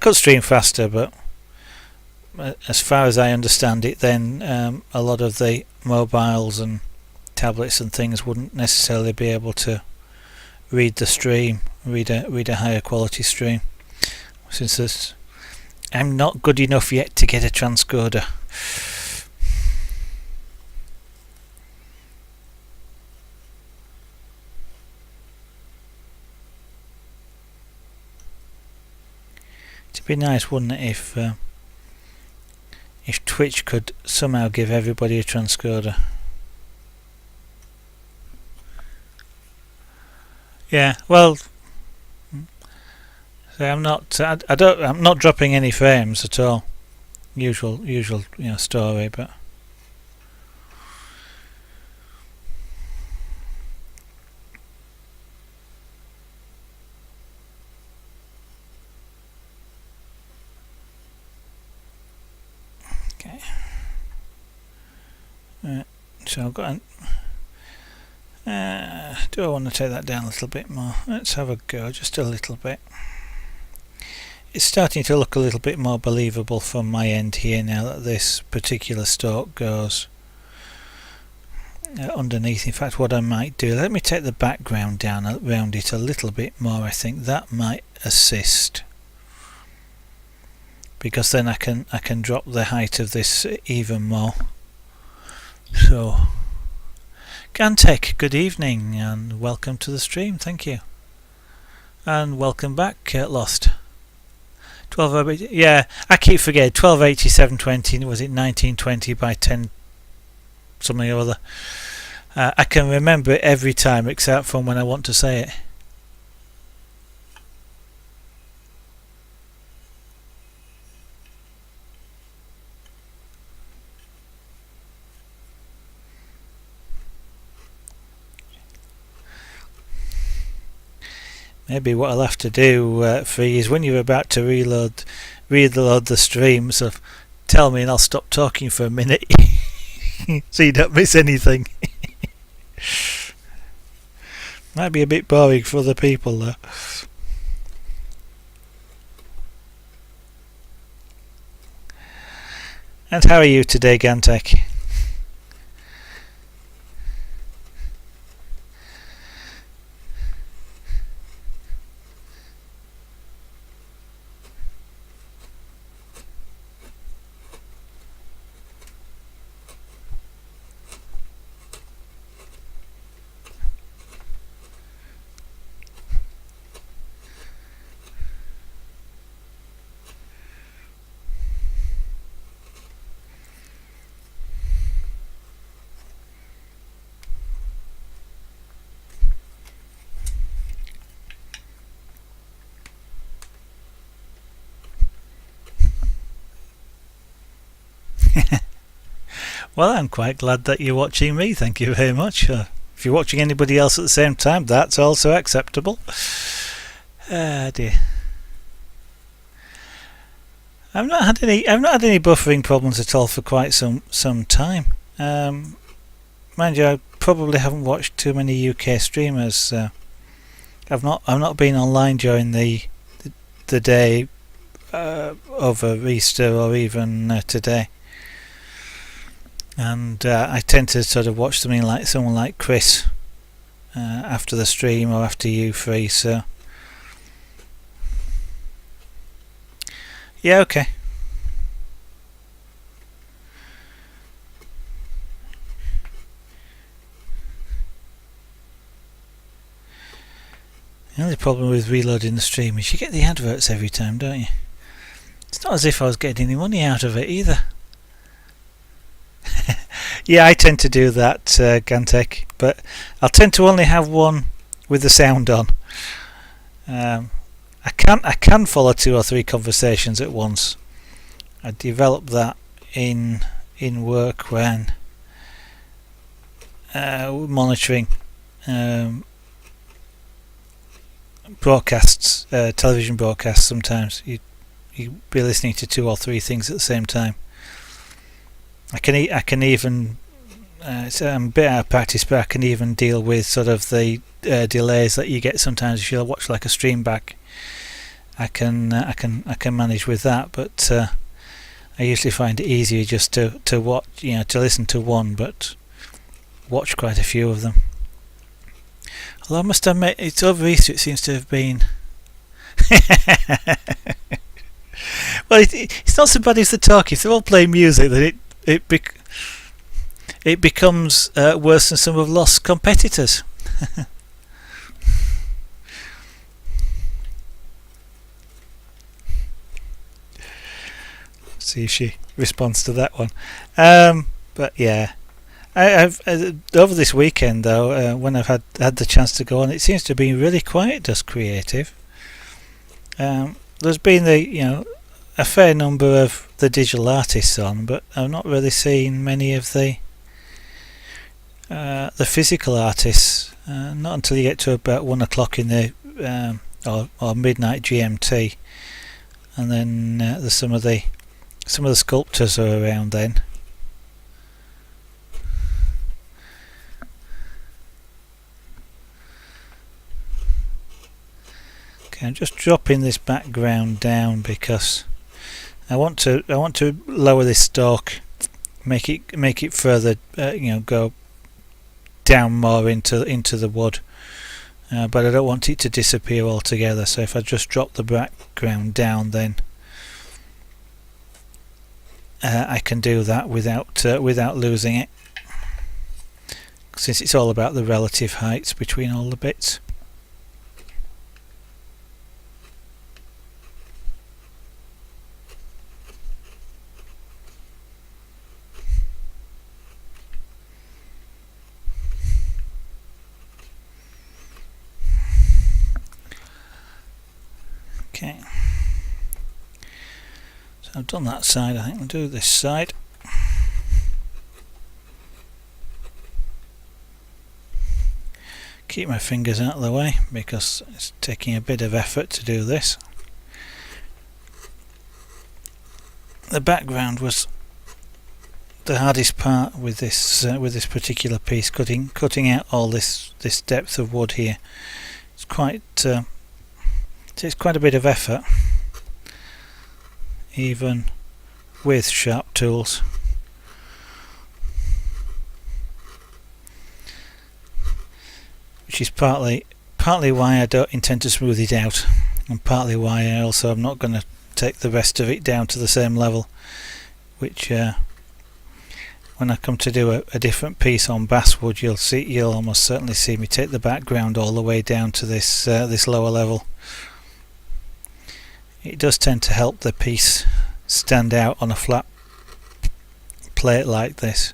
could stream faster, but as far as I understand it, then a lot of the mobiles and tablets and things wouldn't necessarily be able to read the stream, read a higher quality stream, since I'm not good enough yet to get a transcoder. It'd be nice, wouldn't it, if Twitch could somehow give everybody a transcoder. Yeah, well, I'm not. I'm not dropping any frames at all. Usual, story, but. Okay. So I've got do I want to take that down a little bit more? Let's have a go, just a little bit. It's starting to look a little bit more believable from my end here now that this particular stalk goes underneath. In fact, what I might do, let me take the background down around it a little bit more. I think that might assist, because then I can drop the height of this even more. So, Gantech, good evening and welcome to the stream. Thank you, and welcome back, Lost. 1280, yeah, I keep forgetting. 1280 720, was it 1920 by 10 something or other? I can remember it every time except from when I want to say it. Maybe what I'll have to do for you is when you're about to reload the stream, so tell me and I'll stop talking for a minute. so you don't miss anything. Might be a bit boring for other people though. And how are you today, Gantek? Well, I'm quite glad that you're watching me, thank you very much. If you're watching anybody else at the same time, that's also acceptable. Dear. I've not had any buffering problems at all for quite some time. Mind you, I probably haven't watched too many UK streamers. I've not been online during the day over Easter or even today. And I tend to sort of watch something like someone like Chris after the stream or after you free. So yeah, okay. The only problem with reloading the stream is you get the adverts every time, don't you? It's not as if I was getting any money out of it either. Yeah, I tend to do that, Gantek, but I'll tend to only have one with the sound on. I can follow 2 or 3 conversations at once. I developed that in work when monitoring broadcasts, television broadcasts. Sometimes you be listening to 2 or 3 things at the same time. I can even I'm a bit out of practice, but I can even deal with sort of the delays that you get sometimes if you watch like a stream back. I can manage with that, but I usually find it easier just to watch, to listen to one, but watch quite a few of them. Although I must admit, it's over Easter. It seems to have been. Well, it's not so bad as the talk. If they're all playing music, then it becomes worse than some of Lost's competitors. See if she responds to that one. But yeah, I've over this weekend though, when I've had the chance to go on, it seems to be really quiet. Just creative. There's been a fair number of the digital artists on, but I've not really seen many of the physical artists. Not until you get to about 1 o'clock in the or midnight GMT, and then there's some of the sculptors are around then. Okay, I'm just dropping this background down because I want to lower this stalk, make it further, go down more into the wood, but I don't want it to disappear altogether. So if I just drop the background down, then I can do that without losing it, since it's all about the relative heights between all the bits. Okay, so I've done that side. I think I'll do this side. Keep my fingers out of the way because it's taking a bit of effort to do this. The background was the hardest part with this particular piece, cutting out all this depth of wood here. It's quite takes quite a bit of effort, even with sharp tools. Which is partly why I don't intend to smooth it out, and partly why I also am not going to take the rest of it down to the same level, which when I come to do a different piece on basswood, you'll almost certainly see me take the background all the way down to this lower level. It does tend to help the piece stand out on a flat plate like this,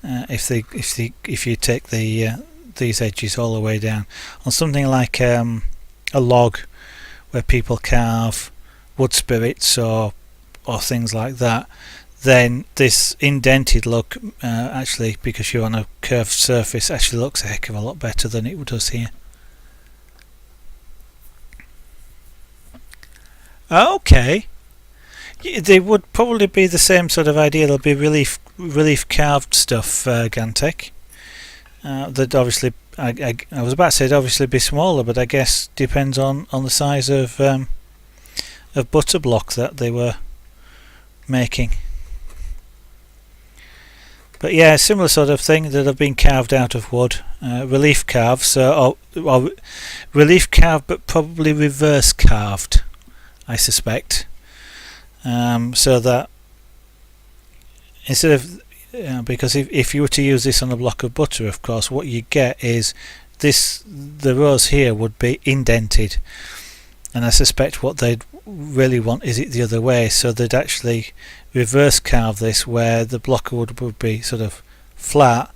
if you take these edges all the way down. On something like a log where people carve wood spirits or things like that, then this indented look, actually, because you're on a curved surface, actually looks a heck of a lot better than it does here. Okay, they would probably be the same sort of idea. There'll be relief carved stuff, Gantech. That obviously, I was about to say, it'd obviously be smaller, but I guess depends on the size of butter block that they were making. But yeah, similar sort of thing that have been carved out of wood, relief carved, or relief carved, but probably reverse carved, I suspect. So that instead of because if you were to use this on a block of butter, of course, what you get is the rows here would be indented, and I suspect what they'd really want is it the other way, so they'd actually reverse carve this where the block of wood would be sort of flat,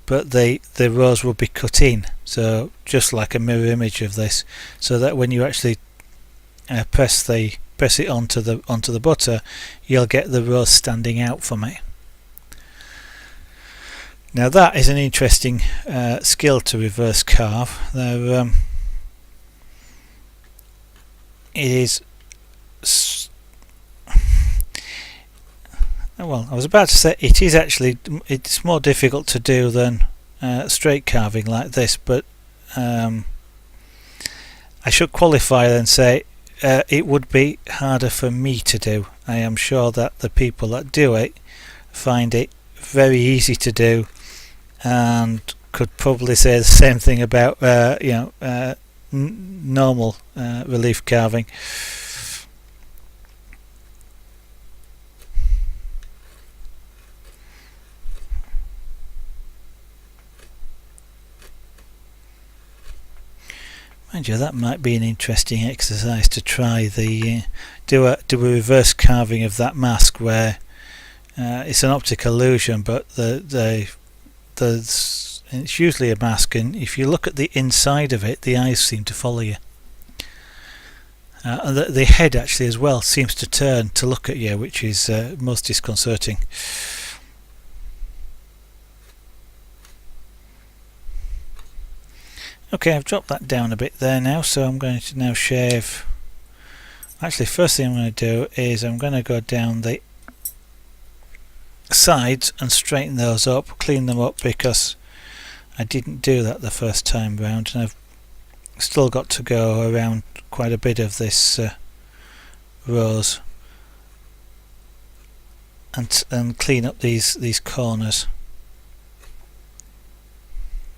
but the rows would be cut in, so just like a mirror image of this, so that when you actually press it onto the butter, you'll get the rows standing out from it. Now that is an interesting skill to reverse carve. It is. Well, I was about to say it's more difficult to do than straight carving like this, but I should qualify and say it would be harder for me to do. I am sure that the people that do it find it very easy to do, and could probably say the same thing about normal relief carving. Mind you, that might be an interesting exercise to try. Do a reverse carving of that mask where it's an optical illusion, but it's usually a mask, and if you look at the inside of it, the eyes seem to follow you, and the head actually as well seems to turn to look at you, which is most disconcerting. Okay, I've dropped that down a bit there now, so I'm going to now shave. Actually, first thing I'm going to do is I'm going to go down the sides and straighten those up, clean them up, because I didn't do that the first time round, and I've still got to go around quite a bit of this rows and clean up these corners.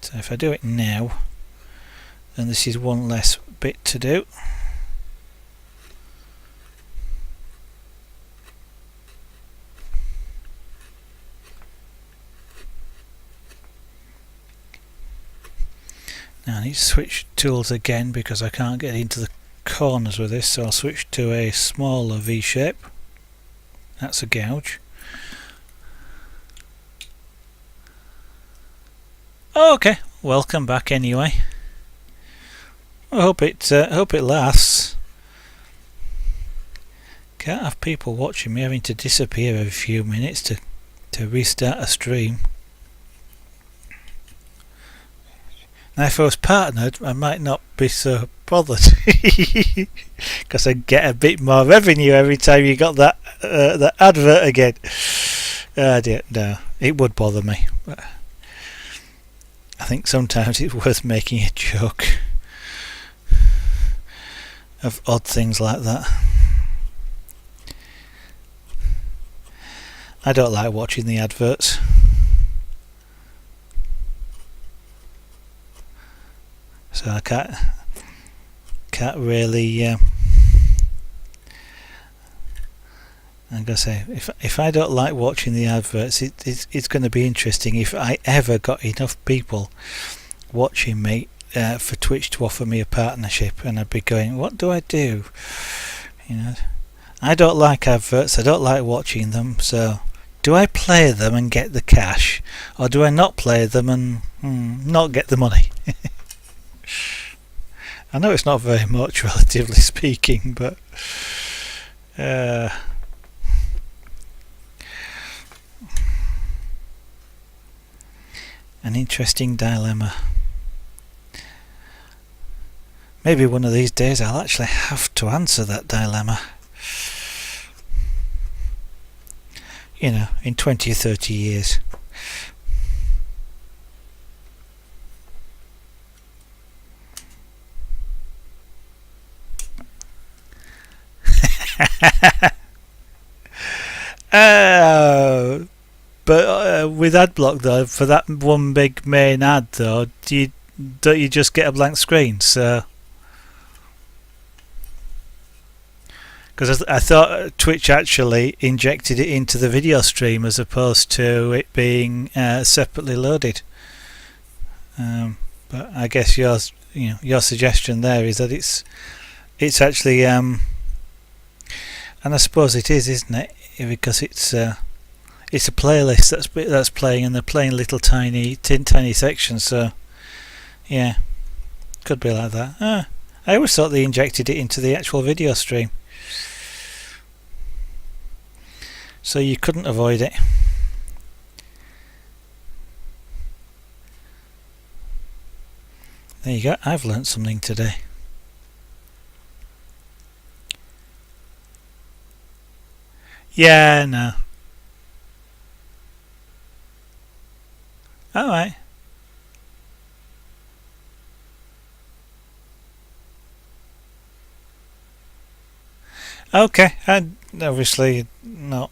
So if I do it now, then this is one less bit to do. Now I need to switch tools again because I can't get into the corners with this, so I'll switch to a smaller V shape. That's a gouge. Okay, welcome back anyway. I hope it lasts. Can't have people watching me having to disappear every few minutes to restart a stream. Now if I was partnered, I might not be so bothered because I get a bit more revenue every time you got that advert again. No, it would bother me, but I think sometimes it's worth making a joke of odd things like that. I don't like watching the adverts. So I can't really. I'm gonna say if I don't like watching the adverts, it's going to be interesting if I ever got enough people watching me for Twitch to offer me a partnership, and I'd be going, what do I do? You know, I don't like adverts. I don't like watching them. So, do I play them and get the cash, or do I not play them and not get the money? I know it's not very much, relatively speaking, but an interesting dilemma. Maybe one of these days I'll actually have to answer that dilemma. You know, in 20 or 30 years. But with AdBlock though, for that one big main ad though, don't you just get a blank screen? So, because I thought Twitch actually injected it into the video stream as opposed to it being separately loaded. But I guess your suggestion there is that it's actually and I suppose it is, isn't it? Because it's a playlist that's playing, and they're playing little tiny sections. So yeah, could be like that. I always thought they injected it into the actual video stream, so you couldn't avoid it. There you go. I've learnt something today. Yeah, no. Alright. Okay, and obviously not.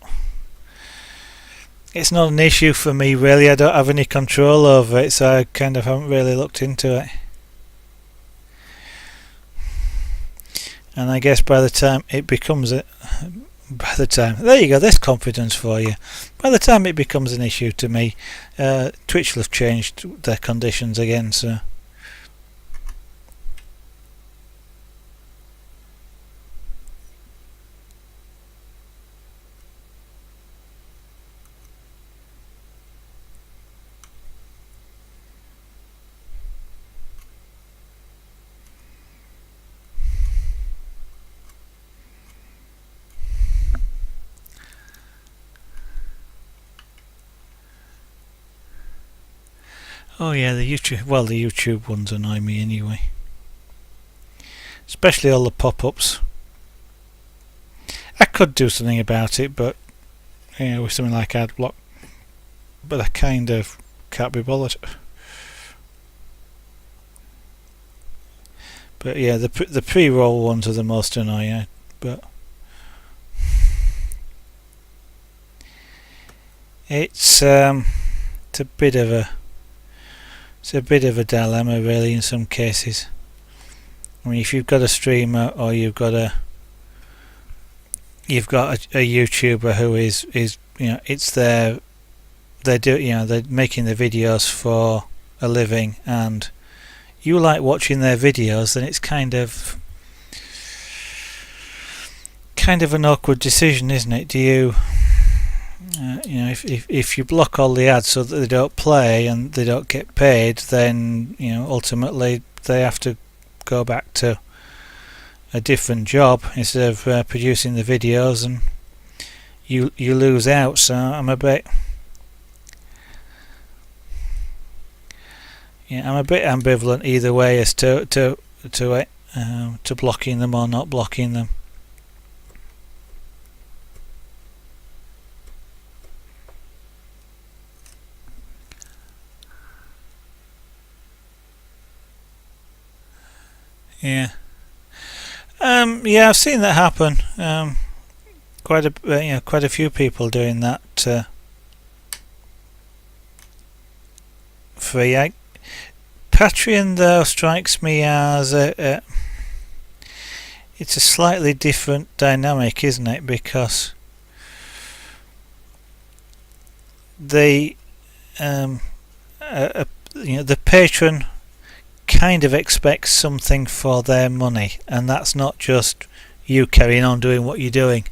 It's not an issue for me really. I don't have any control over it, so I kind of haven't really looked into it. And I guess by the time it becomes there you go, there's confidence for you. By the time it becomes an issue to me, Twitch will have changed their conditions again, so. Oh yeah, the YouTube ones annoy me anyway. Especially all the pop-ups. I could do something about it, but with something like AdBlock, but I kind of can't be bothered. But yeah, the pre-roll ones are the most annoying. But it's a bit of a dilemma really in some cases. I mean, if you've got a streamer or you've got a YouTuber who is it's they're making the videos for a living, and you like watching their videos, then it's kind of an awkward decision, isn't it? Do you if you block all the ads so that they don't play and they don't get paid, then ultimately they have to go back to a different job instead of producing the videos, and you lose out. So I'm a bit ambivalent either way as to blocking them or not blocking them. Yeah. Yeah, I've seen that happen. Quite a few people doing that free. Patreon though strikes me as it's a slightly different dynamic, isn't it? Because the the patron kind of expects something for their money, and that's not just you carrying on doing what you're doing.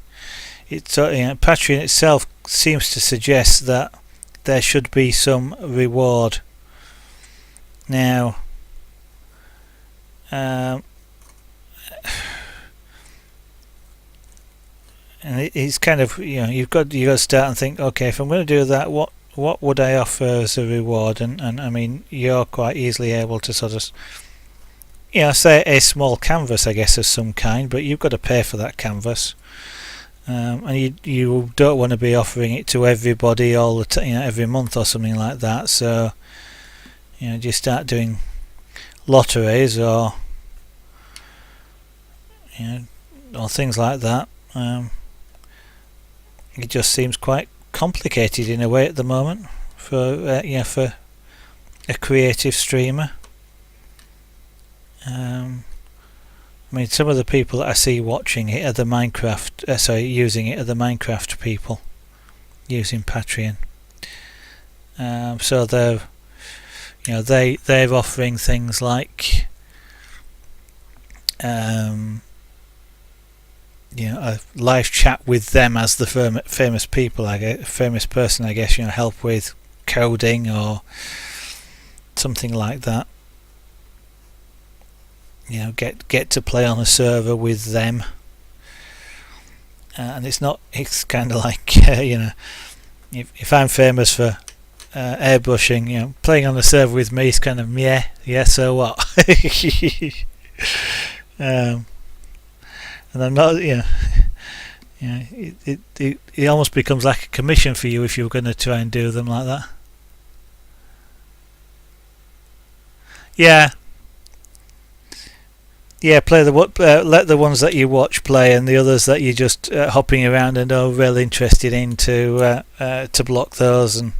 It's Patreon itself seems to suggest that there should be some reward. Now, and it's kind of you've got to start and think, okay, if I'm going to do that, what would I offer as a reward? And I mean, you're quite easily able to sort of say a small canvas, I guess, of some kind, but you've got to pay for that canvas. And you don't want to be offering it to everybody all the time, every month or something like that. So you start doing lotteries or or things like that. It just seems quite complicated in a way at the moment for for a creative streamer. I mean, some of the people that I see watching it are the using it are the Minecraft people using Patreon. So they're they're offering things like a live chat with them as the famous person, I guess, help with coding or something like that. Get to play on a server with them, and it's kind of like if I'm famous for airbrushing, playing on a server with me is kind of so what. And I'm not, it almost becomes like a commission for you if you're going to try and do them like that. Yeah, play let the ones that you watch play, and the others that you're just hopping around and are really interested in to block those. And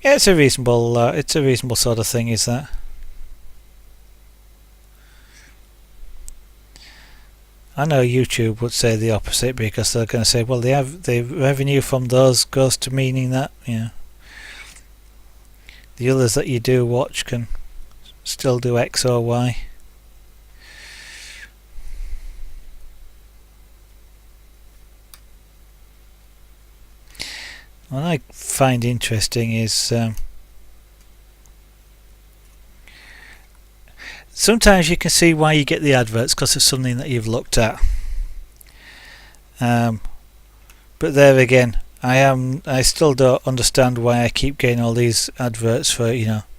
it's a reasonable sort of thing, is that? I know YouTube would say the opposite, because they're going to say, well, the revenue from those goes to meaning that the others that you do watch can still do X or Y. What I find interesting is sometimes you can see why you get the adverts, because it's something that you've looked at. But there again, I still don't understand why I keep getting all these adverts for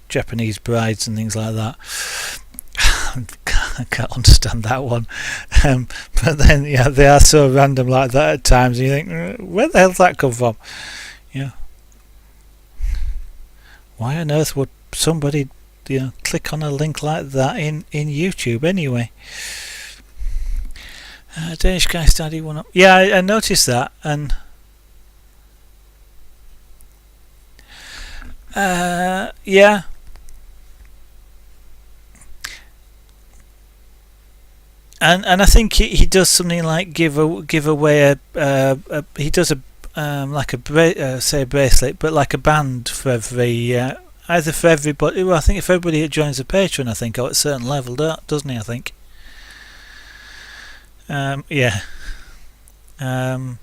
Japanese brides and things like that. I can't understand that one. But then they are so random like that at times, and you think, where the hell did that come from? Why on earth would somebody click on a link like that in YouTube anyway? Danish guy study one up. Yeah, I noticed that, and yeah. And I think he does something like give away he does a like a bracelet, but like a band for every either for everybody. Well, I think if everybody joins a Patreon, I think, or at a certain level, doesn't he? I think. Yeah. I'm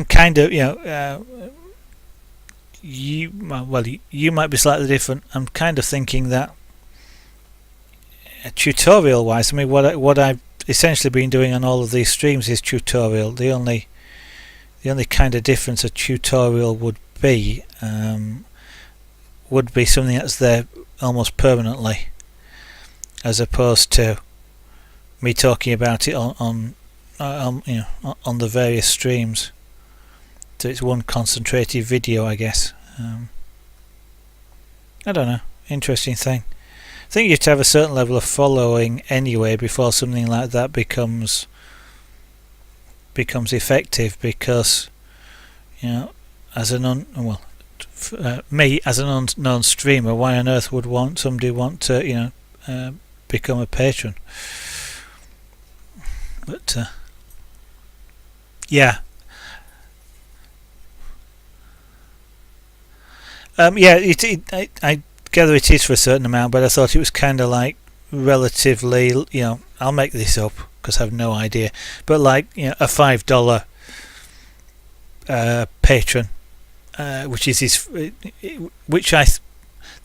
kind of you might be slightly different. I'm kind of thinking that tutorial wise, I mean, what I've essentially been doing on all of these streams is tutorial. The only kind of difference a tutorial would be something that's there almost permanently, as opposed to me talking about it on the various streams. So it's one concentrated video, I guess. I don't know. interesting thing. I think you have to have a certain level of following anyway before something like that becomes effective, because as an me as an unknown streamer, why on earth would somebody want to become a patron? But yeah. Yeah, I gather it is for a certain amount, but I thought it was kind of like relatively, I'll make this up because I have no idea, but like a $5 patron, which is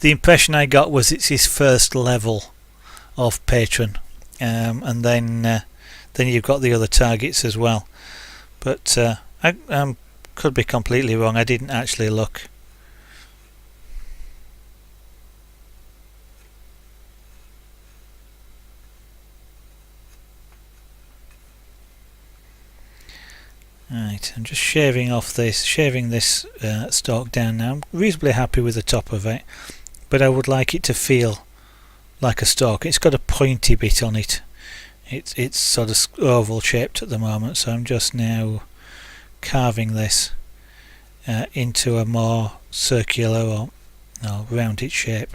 the impression I got was it's his first level of patron, and then you've got the other targets as well. But I could be completely wrong. I didn't actually look. Right, I'm just shaving this stalk down now. I'm reasonably happy with the top of it, but I would like it to feel like a stalk. It's got a pointy bit on it. It's sort of oval shaped at the moment, so I'm just now carving this into a more circular or rounded shape.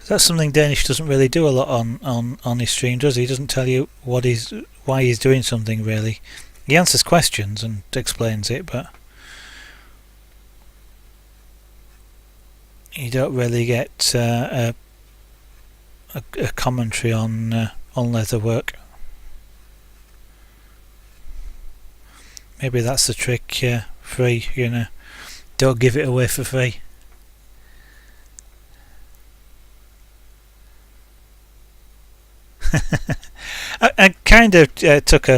That's something Danish doesn't really do a lot on his stream, does he? He doesn't tell you why he's doing something, really. He answers questions and explains it, but you don't really get a commentary on leatherwork. Maybe that's the trick. Free, don't give it away for free. I kind of took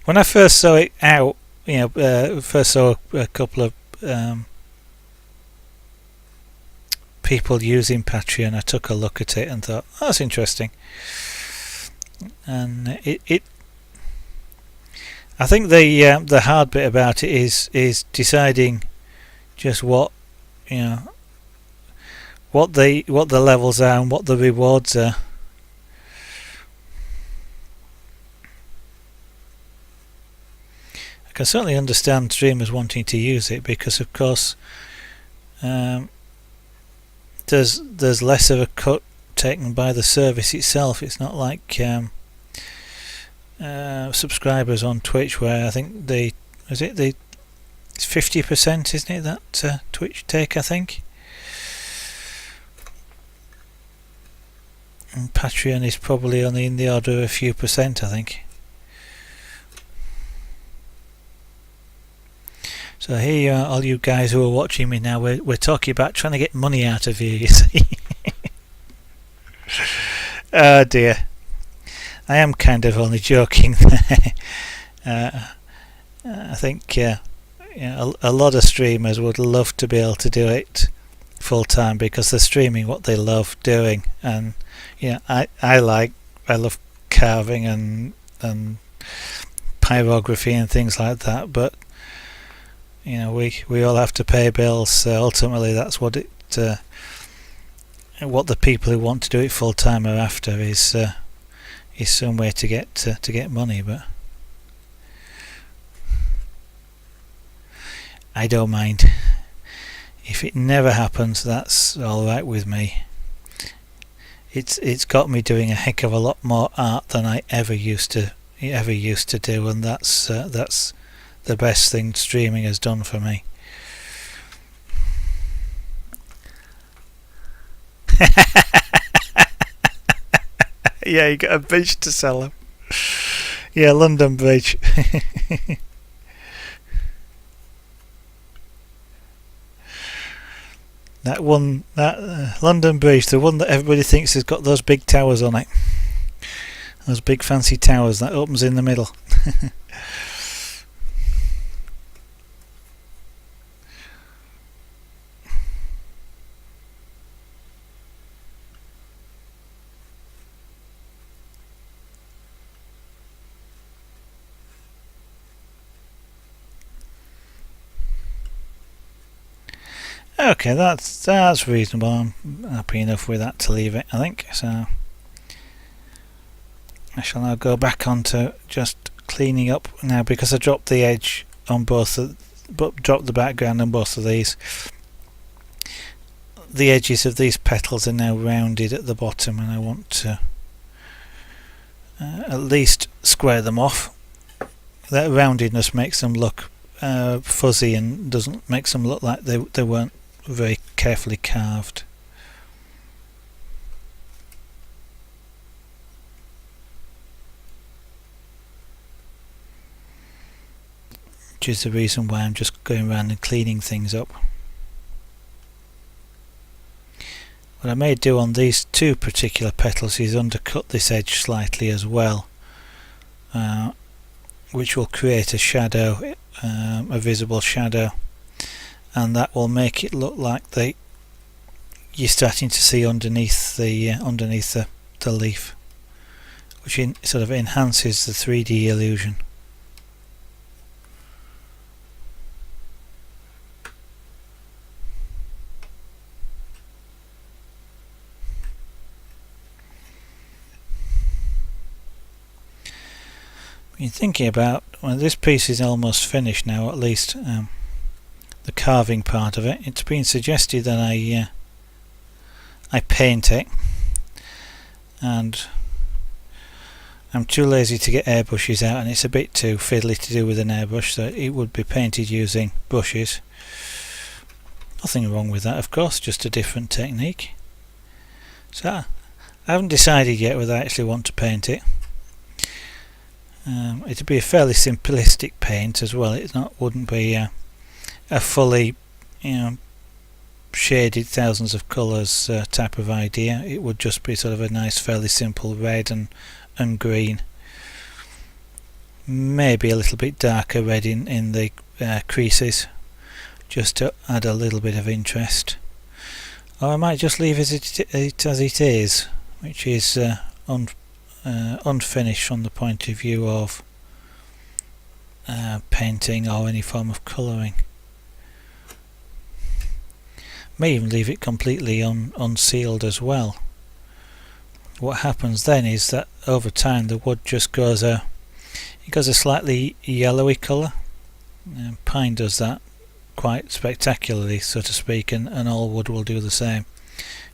when I first saw it out, first saw a couple of people using Patreon. I took a look at it and thought, oh, that's interesting. And I think the hard bit about it is deciding just what the levels are and what the rewards are. I can certainly understand streamers wanting to use it because, of course, there's less of a cut taken by the service itself. It's not like subscribers on Twitch, where I think it's 50%, isn't it, that Twitch take, I think. And Patreon is probably only in the order of a few percent, I think. So here you are, all you guys who are watching me now. We're talking about trying to get money out of you, you see. Oh dear. I am kind of only joking there. I think a lot of streamers would love to be able to do it full time because they're streaming what they love doing, and I love carving and pyrography and things like that, but we all have to pay bills, so ultimately that's what the people who want to do it full time are after is some way to get money. But I don't mind. If it never happens, that's all right with me. It's got me doing a heck of a lot more art than I ever used to do, and that's the best thing streaming has done for me. Yeah, you got a bridge to sell them. Yeah, London Bridge. That London Bridge, the one that everybody thinks has got those big towers on it. Those big fancy towers that opens in the middle. Okay, that's reasonable. I'm happy enough with that to leave it, I think. So I shall now go back onto just cleaning up now, because I dropped the edge on both, dropped the background on both of these. The edges of these petals are now rounded at the bottom, and I want to at least square them off. That roundedness makes them look fuzzy and makes them look like they weren't very carefully carved. Which is the reason why I'm just going around and cleaning things up. What I may do on these two particular petals is undercut this edge slightly as well, which will create a shadow, a visible shadow, and that will make it look like you're starting to see underneath the leaf, which sort of enhances the 3D illusion. Been thinking about, well, this piece is almost finished now, at least the carving part of it. It's been suggested that I paint it, and I'm too lazy to get airbrushes out, and it's a bit too fiddly to do with an airbrush, so it would be painted using brushes. Nothing wrong with that, of course, just a different technique. So I haven't decided yet whether I actually want to paint it. It'd be a fairly simplistic paint as well. Wouldn't be a fully, shaded thousands of colours type of idea. It would just be sort of a nice, fairly simple red and green. Maybe a little bit darker red in the creases, just to add a little bit of interest. Or I might just leave it as it is, which is unfinished from the point of view of painting or any form of colouring. May even leave it completely unsealed as well. What happens then is that over time the wood just goes a slightly yellowy colour. Pine does that quite spectacularly, so to speak, and all wood will do the same.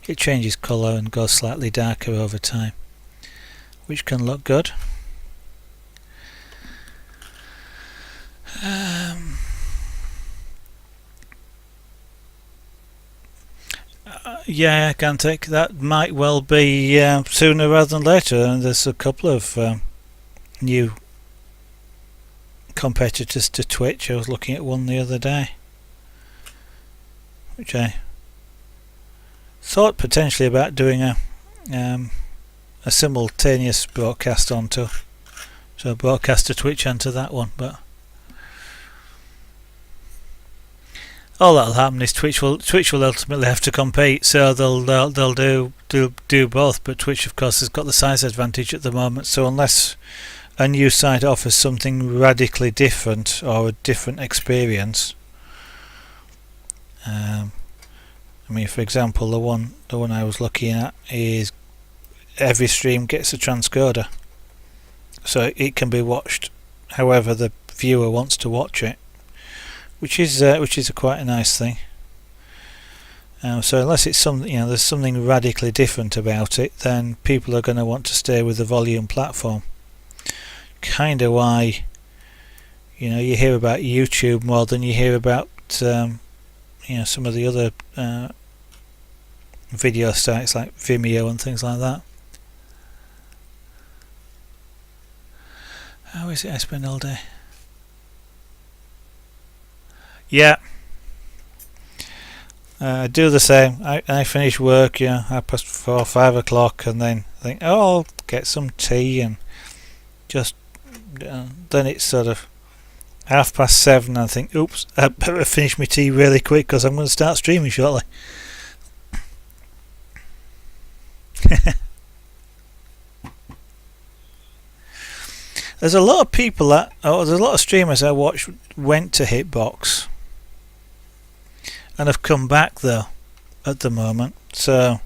It changes colour and goes slightly darker over time, which can look good. Yeah, I can take that. Might well be sooner rather than later, and there's a couple of new competitors to Twitch. I was looking at one the other day, which I thought potentially about doing a simultaneous broadcast onto, so broadcast to Twitch onto that one, but all that'll happen is Twitch will ultimately have to compete, so they'll do both. But Twitch, of course, has got the size advantage at the moment, so unless a new site offers something radically different or a different experience, I mean, for example, the one I was looking at is every stream gets a transcoder, so it can be watched however the viewer wants to watch it, which is quite a nice thing. So unless it's there's something radically different about it, then people are going to want to stay with the volume platform. Kind of why you hear about YouTube more than you hear about some of the other video sites like Vimeo and things like that. How is it I spend all day? Yeah, I do the same. I finish work, 4:30, 5 o'clock, and then think, I'll get some tea, and just then it's sort of 7:30, and I think, oops, I better finish my tea really quick because I'm going to start streaming shortly. There's a lot of people there's a lot of streamers I watch went to Hitbox, and have come back though at the moment. So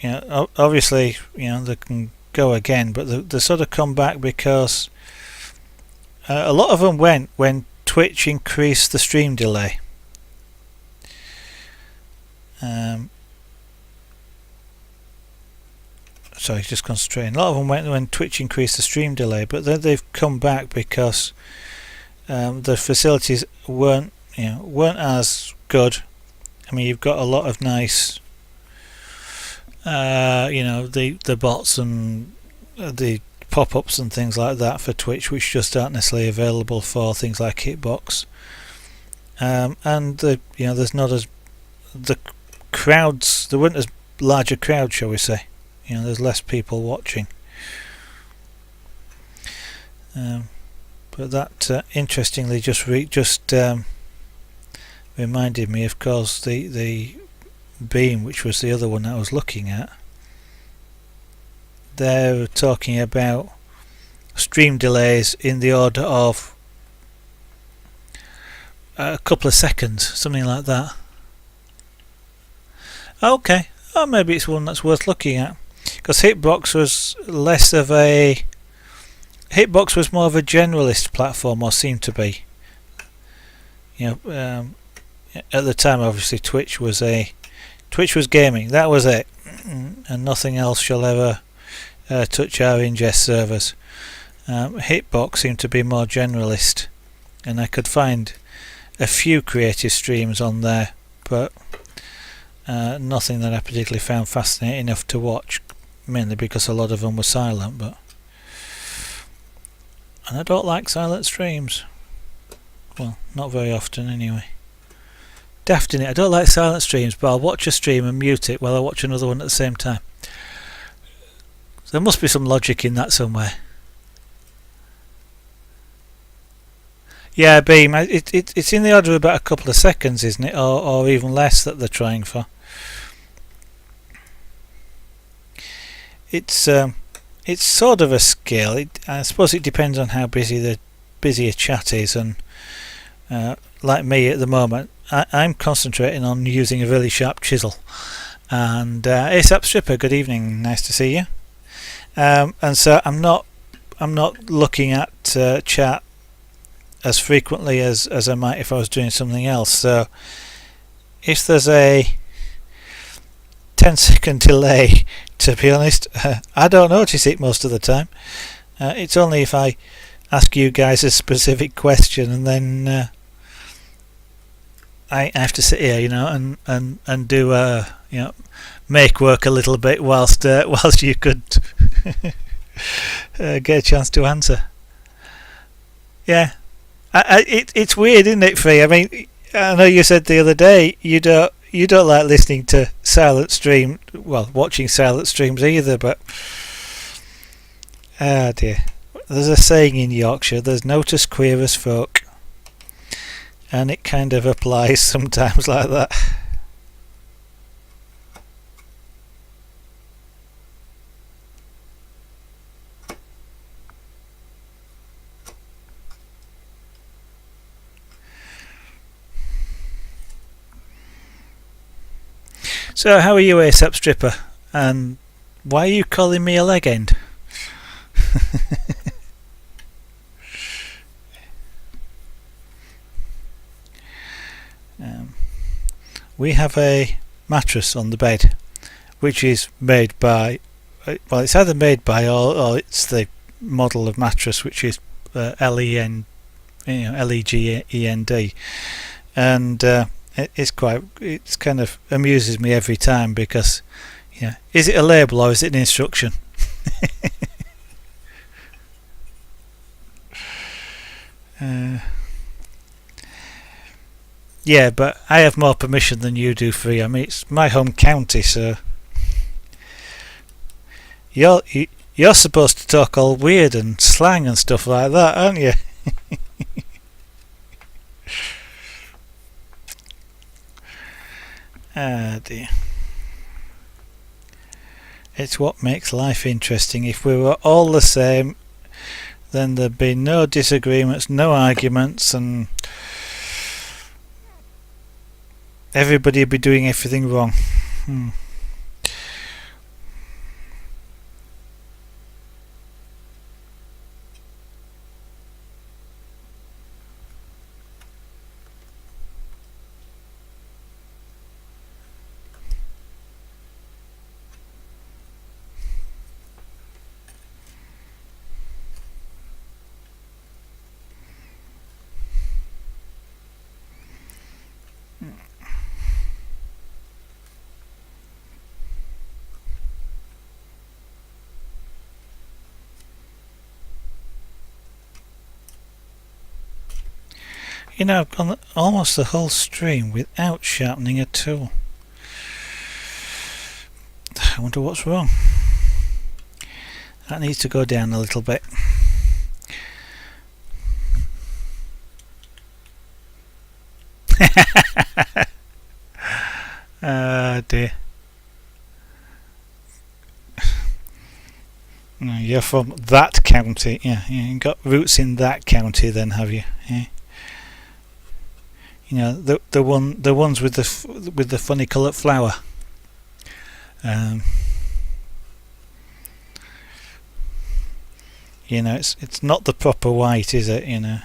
obviously they can go again, but they sort of come back because a lot of them went when Twitch increased the stream delay. Sorry, just concentrating. A lot of them went when Twitch increased the stream delay, but then they've come back because the facilities weren't as good. I mean, you've got a lot of nice, the bots and the pop-ups and things like that for Twitch, which just aren't necessarily available for things like Hitbox. And there's not as the crowds. There weren't as large a crowd, shall we say? There's less people watching. But that interestingly just reminded me, of course, the Beam, which was the other one I was looking at. They're talking about stream delays in the order of a couple of seconds, something like that. Okay, maybe it's one that's worth looking at, because Hitbox was more of a generalist platform, or seemed to be. At the time, obviously, Twitch was gaming. That was it, and nothing else shall ever touch our ingest servers. Hitbox seemed to be more generalist, and I could find a few creative streams on there, but nothing that I particularly found fascinating enough to watch, mainly because a lot of them were silent. And I don't like silent streams. Well, not very often anyway. Daft in it, I don't like silent streams, but I'll watch a stream and mute it while I watch another one at the same time. There must be some logic in that somewhere. Yeah, Beam, it's in the order of about a couple of seconds, isn't it? Or even less that they're trying for. It's sort of a skill. I suppose it depends on how busy a chat is, and like me at the moment, I'm concentrating on using a really sharp chisel. And ASAP Stripper, good evening, nice to see you. And so I'm not looking at chat as frequently as I might if I was doing something else. So if there's a 10-second delay, to be honest, I don't notice it most of the time. It's only if I ask you guys a specific question, and then I have to sit here, and do make work a little bit whilst you could get a chance to answer. Yeah, it's weird, isn't it, Fee? I mean, I know you said the other day you don't like listening to watching silent streams either, but dear, there's a saying in Yorkshire: "There's no to queer as folk," and it kind of applies sometimes like that. So how are you, ASAP Stripper? And why are you calling me a leg end? We have a mattress on the bed, which is made by, well, it's either made by or it's the model of mattress, which is LEGEND, and it's kind of amuses me every time, because is it a label or is it an instruction? Yeah, but I have more permission than you do, Free. I mean, it's my home county, so you're supposed to talk all weird and slang and stuff like that, aren't you? Ah dear. It's what makes life interesting. If we were all the same, then there'd be no disagreements, no arguments, and everybody would be doing everything wrong. You know, I've gone almost the whole stream without sharpening a tool. I wonder what's wrong. That needs to go down a little bit. Dear. You're from that county, yeah. You got roots in that county, then, have you? Yeah. You know, the ones with the funny coloured flower. You know, it's not the proper white, is it? You know,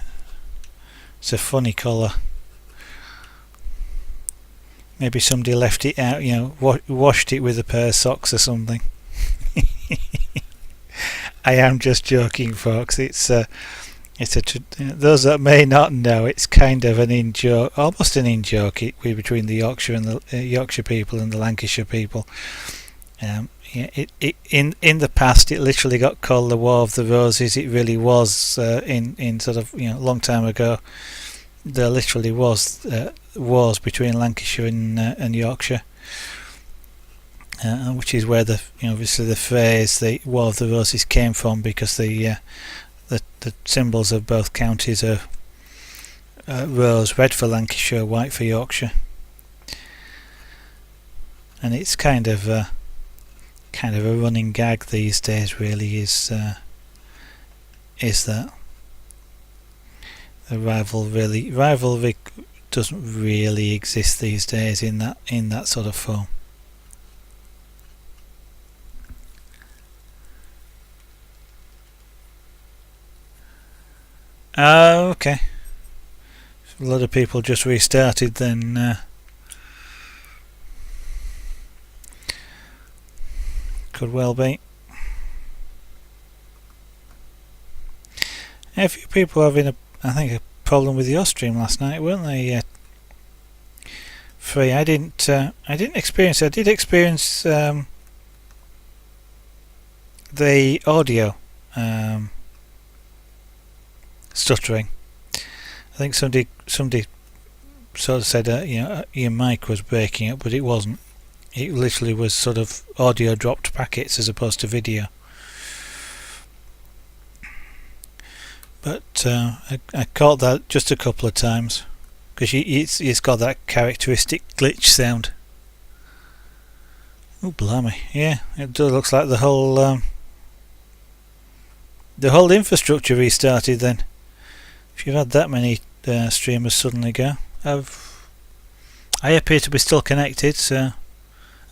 it's a funny colour. Maybe somebody left it out. You know, washed it with a pair of socks or something. I am just joking, folks. It's those that may not know, it's kind of an in-joke, almost an in-joke between the Yorkshire and the Yorkshire people and the Lancashire people. In the past, it literally got called the War of the Roses. It really was in sort of, you know, a long time ago. There literally was wars between Lancashire and Yorkshire, which is where obviously the phrase the War of the Roses came from, because the symbols of both counties are rose, red for Lancashire, white for Yorkshire, and it's kind of a running gag these days. Really, is that the rivalry doesn't really exist these days in that sort of form. Okay. A lot of people just restarted then. Could well be. A few people having a problem with your stream last night, weren't they? Free. I didn't experience. I did experience the audio stuttering. I think somebody sort of said your mic was breaking up, but it wasn't. It literally was sort of audio dropped packets as opposed to video. But I caught that just a couple of times, because it's got that characteristic glitch sound. Oh blimey, yeah, it does. Looks like the whole infrastructure restarted then. If you've had that many streamers suddenly go, I appear to be still connected, so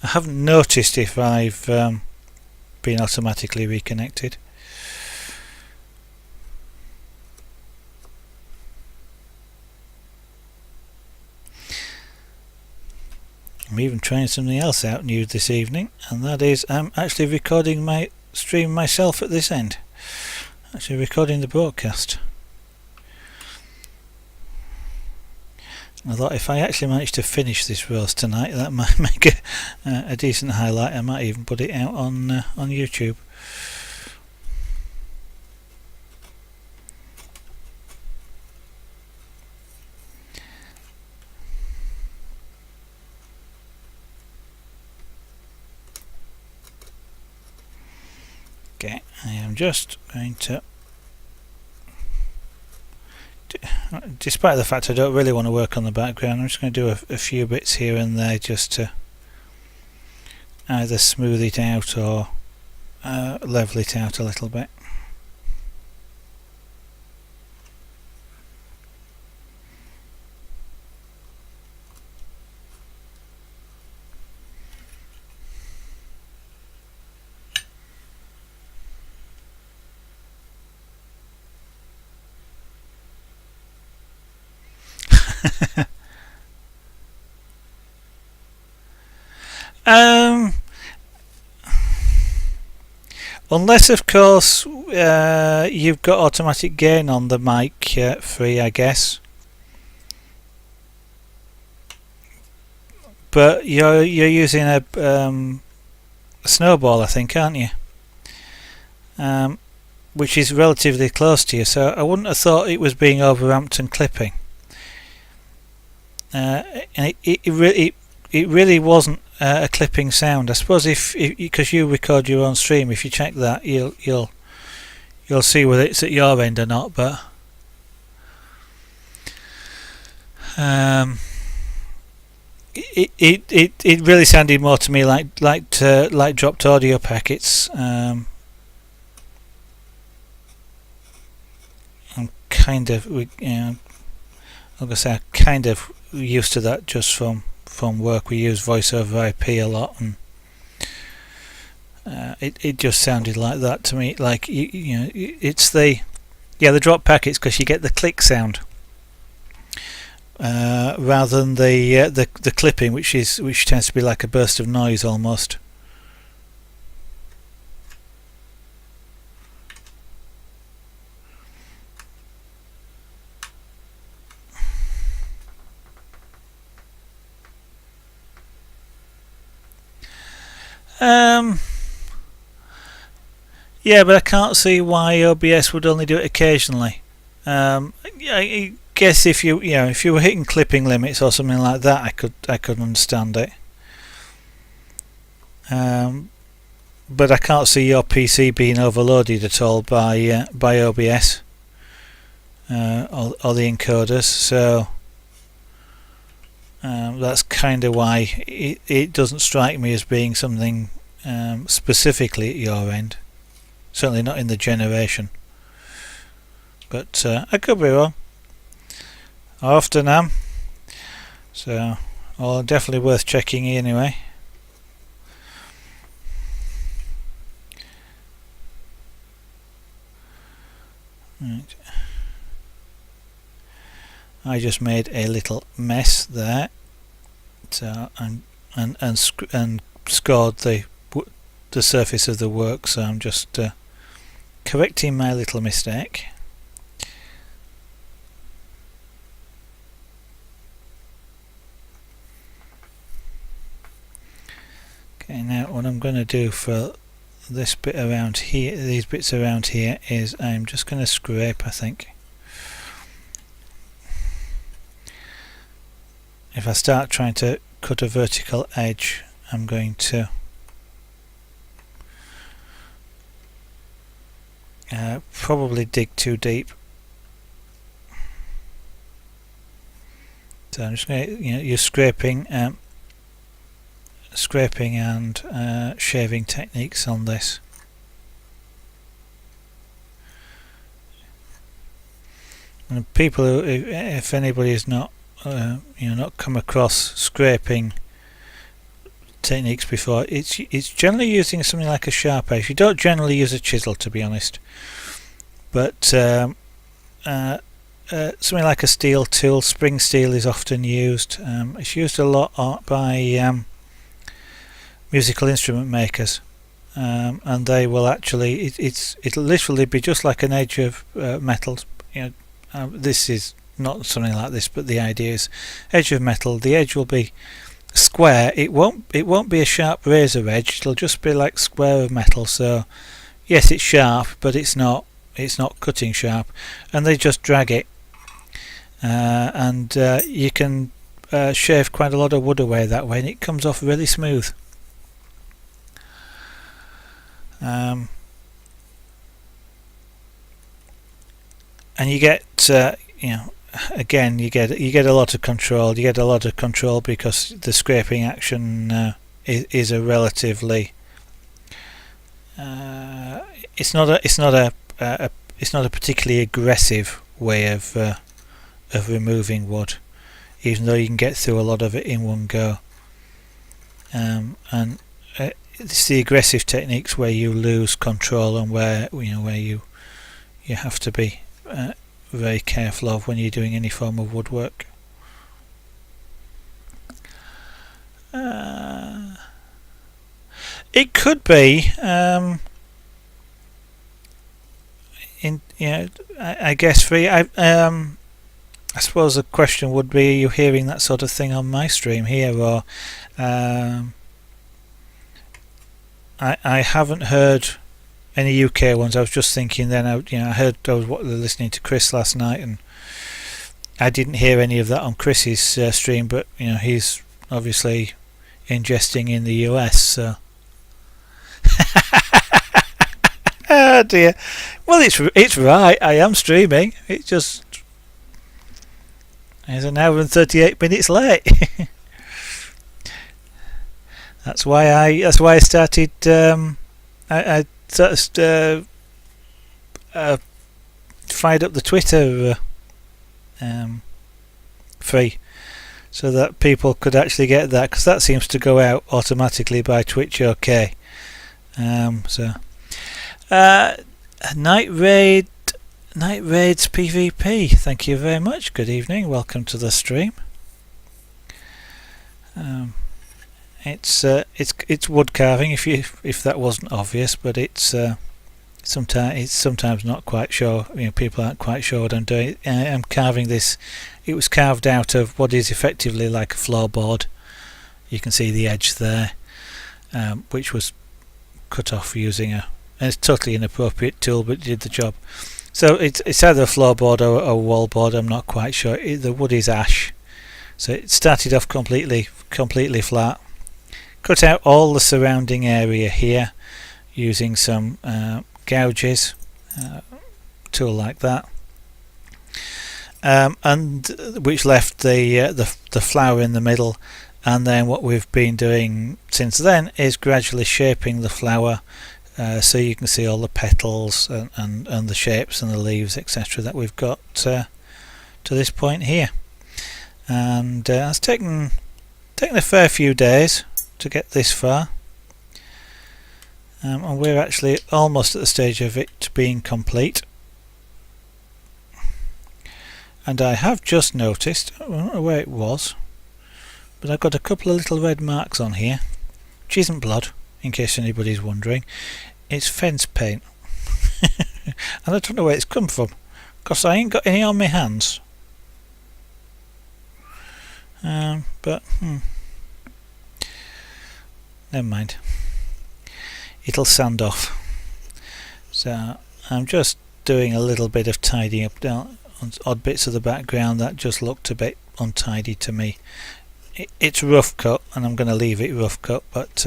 I haven't noticed if I've been automatically reconnected. I'm even trying something else out new this evening, and that is I'm actually recording my stream myself at this end. Actually recording the broadcast. I thought if I actually manage to finish this roast tonight, that might make a decent highlight. I might even put it out on YouTube. Okay, I am just going to, despite the fact I don't really want to work on the background, I'm just going to do a few bits here and there just to either smooth it out or level it out a little bit. um, Unless, of course, you've got automatic gain on the mic free, I guess. But you're using a snowball, I think, aren't you? Which is relatively close to you, so I wouldn't have thought it was being overamped and clipping. And it really wasn't a clipping sound. I suppose if because you record your own stream, if you check that, you'll see whether it's at your end or not. But it really sounded more to me like dropped audio packets. I'm kind of, like I say, I'm kind of used to that just from work. We use voice over IP a lot, and it just sounded like that to me. Like it's the drop packets, because you get the click sound rather than the clipping, which tends to be like a burst of noise almost. Yeah, but I can't see why OBS would only do it occasionally. I guess if you were hitting clipping limits or something like that, I could understand it. But I can't see your PC being overloaded at all by OBS or the encoders. So that's kind of why it doesn't strike me as being something specifically at your end. Certainly not in the generation. But I could be wrong. I often am. So, definitely worth checking anyway. Right. I just made a little mess there. So and scored the surface of the work. So I'm just correcting my little mistake. Okay, now what I'm going to do for this bit around here, these bits around here, is I'm just going to scrape, I think. If I start trying to cut a vertical edge, I'm going to probably dig too deep. So I'm just going to, you're scraping and shaving techniques on this. And people who, if anybody has not not come across scraping techniques before, it's generally using something like a sharp edge. You don't generally use a chisel, to be honest, but something like a steel tool. Spring steel is often used. It's used a lot by musical instrument makers, and they will actually, it'll literally be just like an edge of metal. This is not something like this, but the idea is edge of metal. The edge will be square. It won't be a sharp razor edge. It'll just be like square of metal. So yes, it's sharp, but it's not cutting sharp. And they just drag it, and you can shave quite a lot of wood away that way, and it comes off really smooth. And you get again, you get a lot of control. You get a lot of control because the scraping action is a relatively. It's not a particularly aggressive way of removing wood, even though you can get through a lot of it in one go. And it's the aggressive techniques where you lose control, and where you have to be very careful of when you're doing any form of woodwork. It could be. I guess free. I suppose the question would be: are you hearing that sort of thing on my stream here, or I haven't heard any UK ones. I was just thinking then. I heard I was listening to Chris last night, and I didn't hear any of that on Chris's stream. But he's obviously ingesting in the US. So. Oh dear. Well, it's right. I am streaming. It just is an hour and 38 minutes late. That's why I started. I fired up the Twitter free, so that people could actually get that, because that seems to go out automatically by Twitch. Okay. Night Raids PvP. Thank you very much. Good evening. Welcome to the stream. It's wood carving. If that wasn't obvious, but it's sometimes not quite sure. People aren't quite sure what I'm doing. I'm carving this. It was carved out of what is effectively like a floorboard. You can see the edge there, which was cut off using and it's totally inappropriate tool, but it did the job. So it's either a floorboard or a wallboard. I'm not quite sure. The wood is ash, so it started off completely flat. Cut out all the surrounding area here using some gouges, tool like that, and which left the flower in the middle. And then what we've been doing since then is gradually shaping the flower, so you can see all the petals and the shapes and the leaves, etc., that we've got to this point here. And it's taken a fair few days to get this far, and we're actually almost at the stage of it being complete. And I have just noticed, I don't know where it was, but I've got a couple of little red marks on here, which isn't blood, in case anybody's wondering. It's fence paint. And I don't know where it's come from, because I ain't got any on my hands. But never mind, it'll sand off. So I'm just doing a little bit of tidying up down on odd bits of the background that just looked a bit untidy to me. It's rough cut, and I'm going to leave it rough cut, but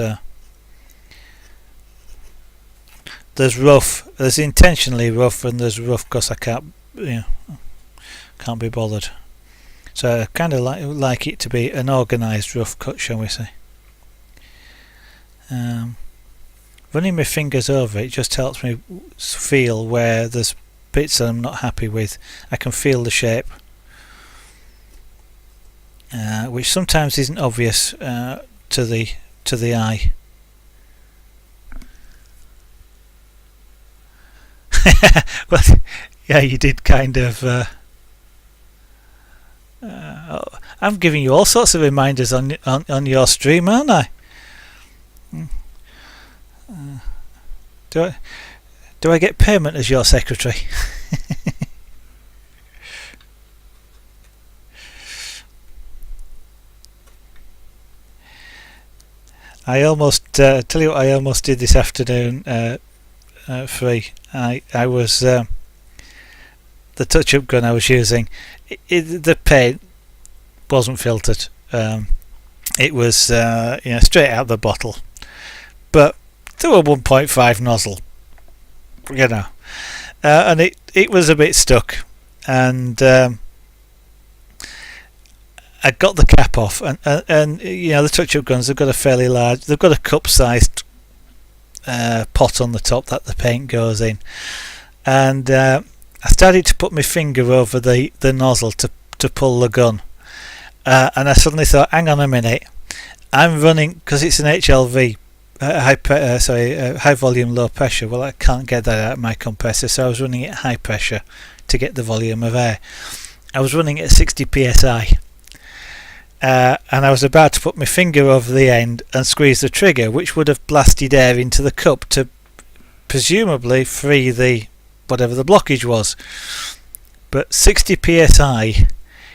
there's intentionally rough, and there's rough because I can't be bothered. So I kind of like it to be an organised rough cut, shall we say. Running my fingers over it just helps me feel where there's bits that I'm not happy with. I can feel the shape, which sometimes isn't obvious to the eye. Well, yeah, you did kind of. I'm giving you all sorts of reminders on your stream, aren't I? Do I get payment as your secretary? I almost tell you what I almost did this afternoon. Free. I was the touch-up gun I was using. The paint wasn't filtered. It was straight out the bottle, but through a 1.5 nozzle, and it was a bit stuck, and I got the cap off, and the touch-up guns, they've got a cup-sized pot on the top that the paint goes in, and I started to put my finger over the nozzle to pull the gun, and I suddenly thought, hang on a minute, I'm running, because it's an HLV, high volume low pressure. Well, I can't get that out of my compressor, so I was running it at high pressure to get the volume of air. I was running it at 60 psi, and I was about to put my finger over the end and squeeze the trigger, which would have blasted air into the cup to presumably free the whatever the blockage was. But 60 psi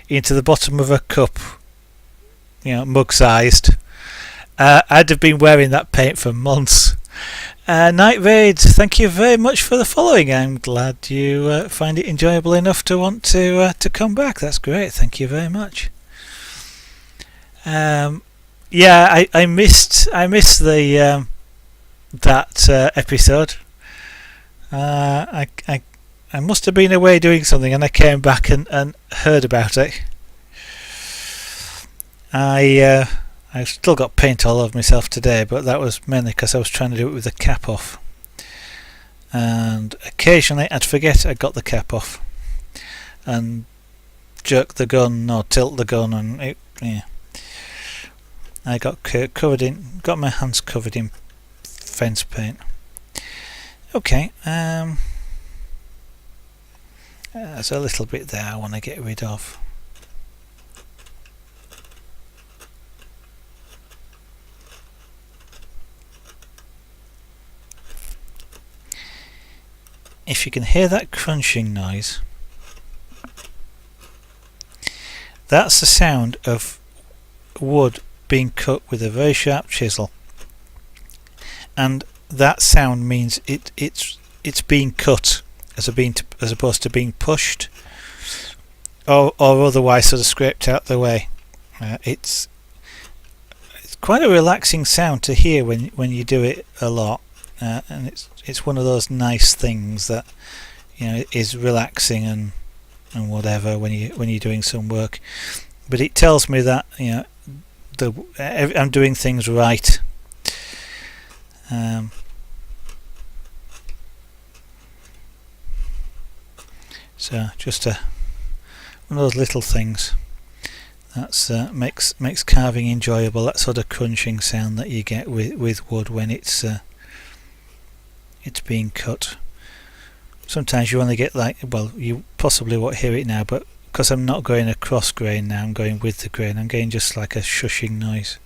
into the bottom of a cup, mug sized, I'd have been wearing that paint for months. Night Raids, thank you very much for the following. I'm glad you find it enjoyable enough to want to come back. That's great. Thank you very much. I missed the that episode. I must have been away doing something, and I came back and heard about it. I've still got paint all over myself today, but that was mainly because I was trying to do it with the cap off, and occasionally I'd forget I got the cap off and jerk the gun or tilt the gun, and I got my hands covered in fence paint. Okay, there's a little bit there I want to get rid of. If you can hear that crunching noise, that's the sound of wood being cut with a very sharp chisel, and that sound means it's being cut as opposed to being pushed or otherwise sort of scraped out the way. It's quite a relaxing sound to hear when you do it a lot, and it's one of those nice things that is relaxing and whatever when you're doing some work. But it tells me that I'm doing things right. So just one of those little things that's makes carving enjoyable. That sort of crunching sound that you get with wood when it's being cut. Sometimes you only get you possibly won't hear it now, but because I'm not going across grain now, I'm going with the grain, I'm getting just like a shushing noise.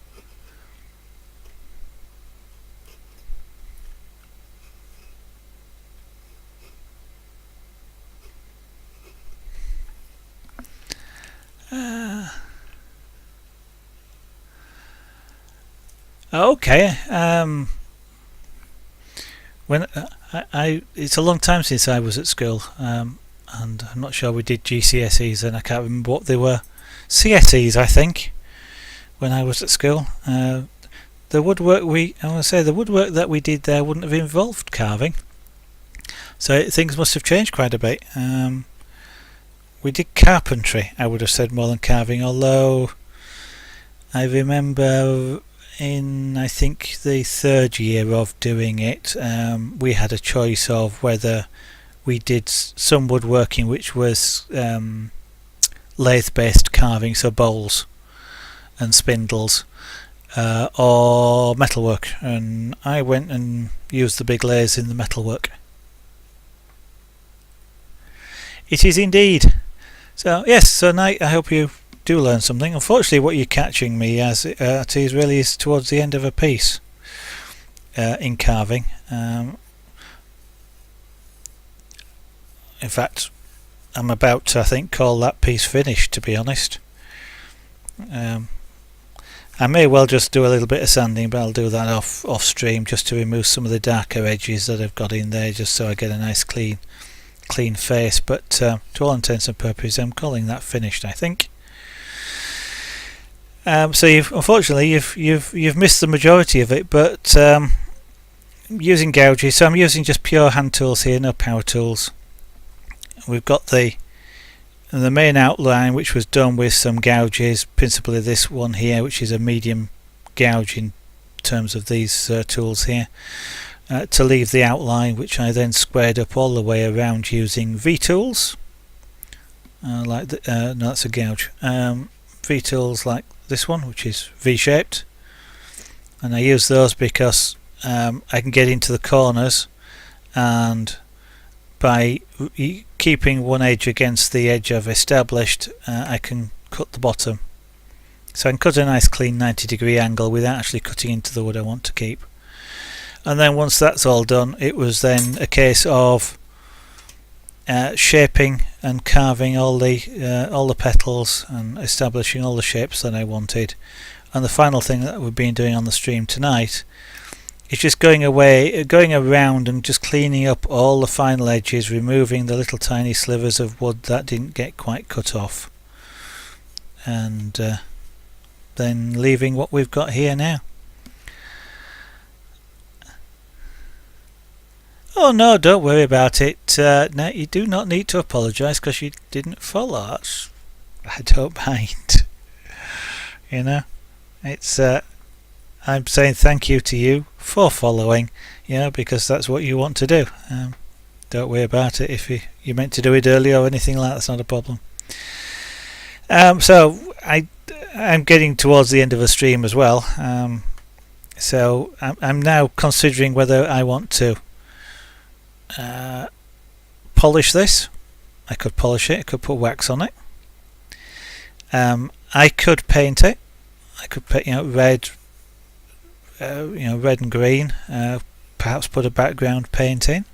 Okay. When it's a long time since I was at school, and I'm not sure we did GCSEs, and I can't remember what they were. CSEs, I think, when I was at school. The woodwork that we did there wouldn't have involved carving, so things must have changed quite a bit. We did carpentry, I would have said, more than carving, although I remember in, I think, the third year of doing it, we had a choice of whether we did some woodworking which was lathe-based carving, so bowls and spindles, or metalwork, and I went and used the big lathes in the metalwork. It is indeed. So yes, so Night, I hope you do learn something. Unfortunately, what you're catching me as is towards the end of a piece in carving. In fact, I'm about to, I think, call that piece finished, to be honest. I may well just do a little bit of sanding, but I'll do that off stream, just to remove some of the darker edges that I've got in there, just so I get a nice clean face. But to all intents and purposes, I'm calling that finished, I think. So unfortunately you've missed the majority of it, but using gouges, so I'm using just pure hand tools here, no power tools. We've got the main outline, which was done with some gouges, principally this one here, which is a medium gouge in terms of these tools here, to leave the outline, which I then squared up all the way around using V-tools, no, that's a gouge, V-tools like this one, which is V-shaped, and I use those because I can get into the corners, and by keeping one edge against the edge I've established, I can cut the bottom So I can cut a nice clean 90-degree angle without actually cutting into the wood I want to keep. And then once that's all done, it was then a case of shaping and carving all the petals and establishing all the shapes that I wanted. And the final thing that we've been doing on the stream tonight is just going around and just cleaning up all the final edges, removing the little tiny slivers of wood that didn't get quite cut off, and then leaving what we've got here now. Oh no, don't worry about it. No, you do not need to apologise because you didn't follow us. I don't mind. You know, it's I'm saying thank you to you for following, because that's what you want to do. Don't worry about it. If you meant to do it earlier or anything like that, that's not a problem. So I'm getting towards the end of the stream as well. So I'm now considering whether I want to polish this. I could polish it. I could put wax on it. I could paint it. I could paint red, red and green. Perhaps put a background paint in.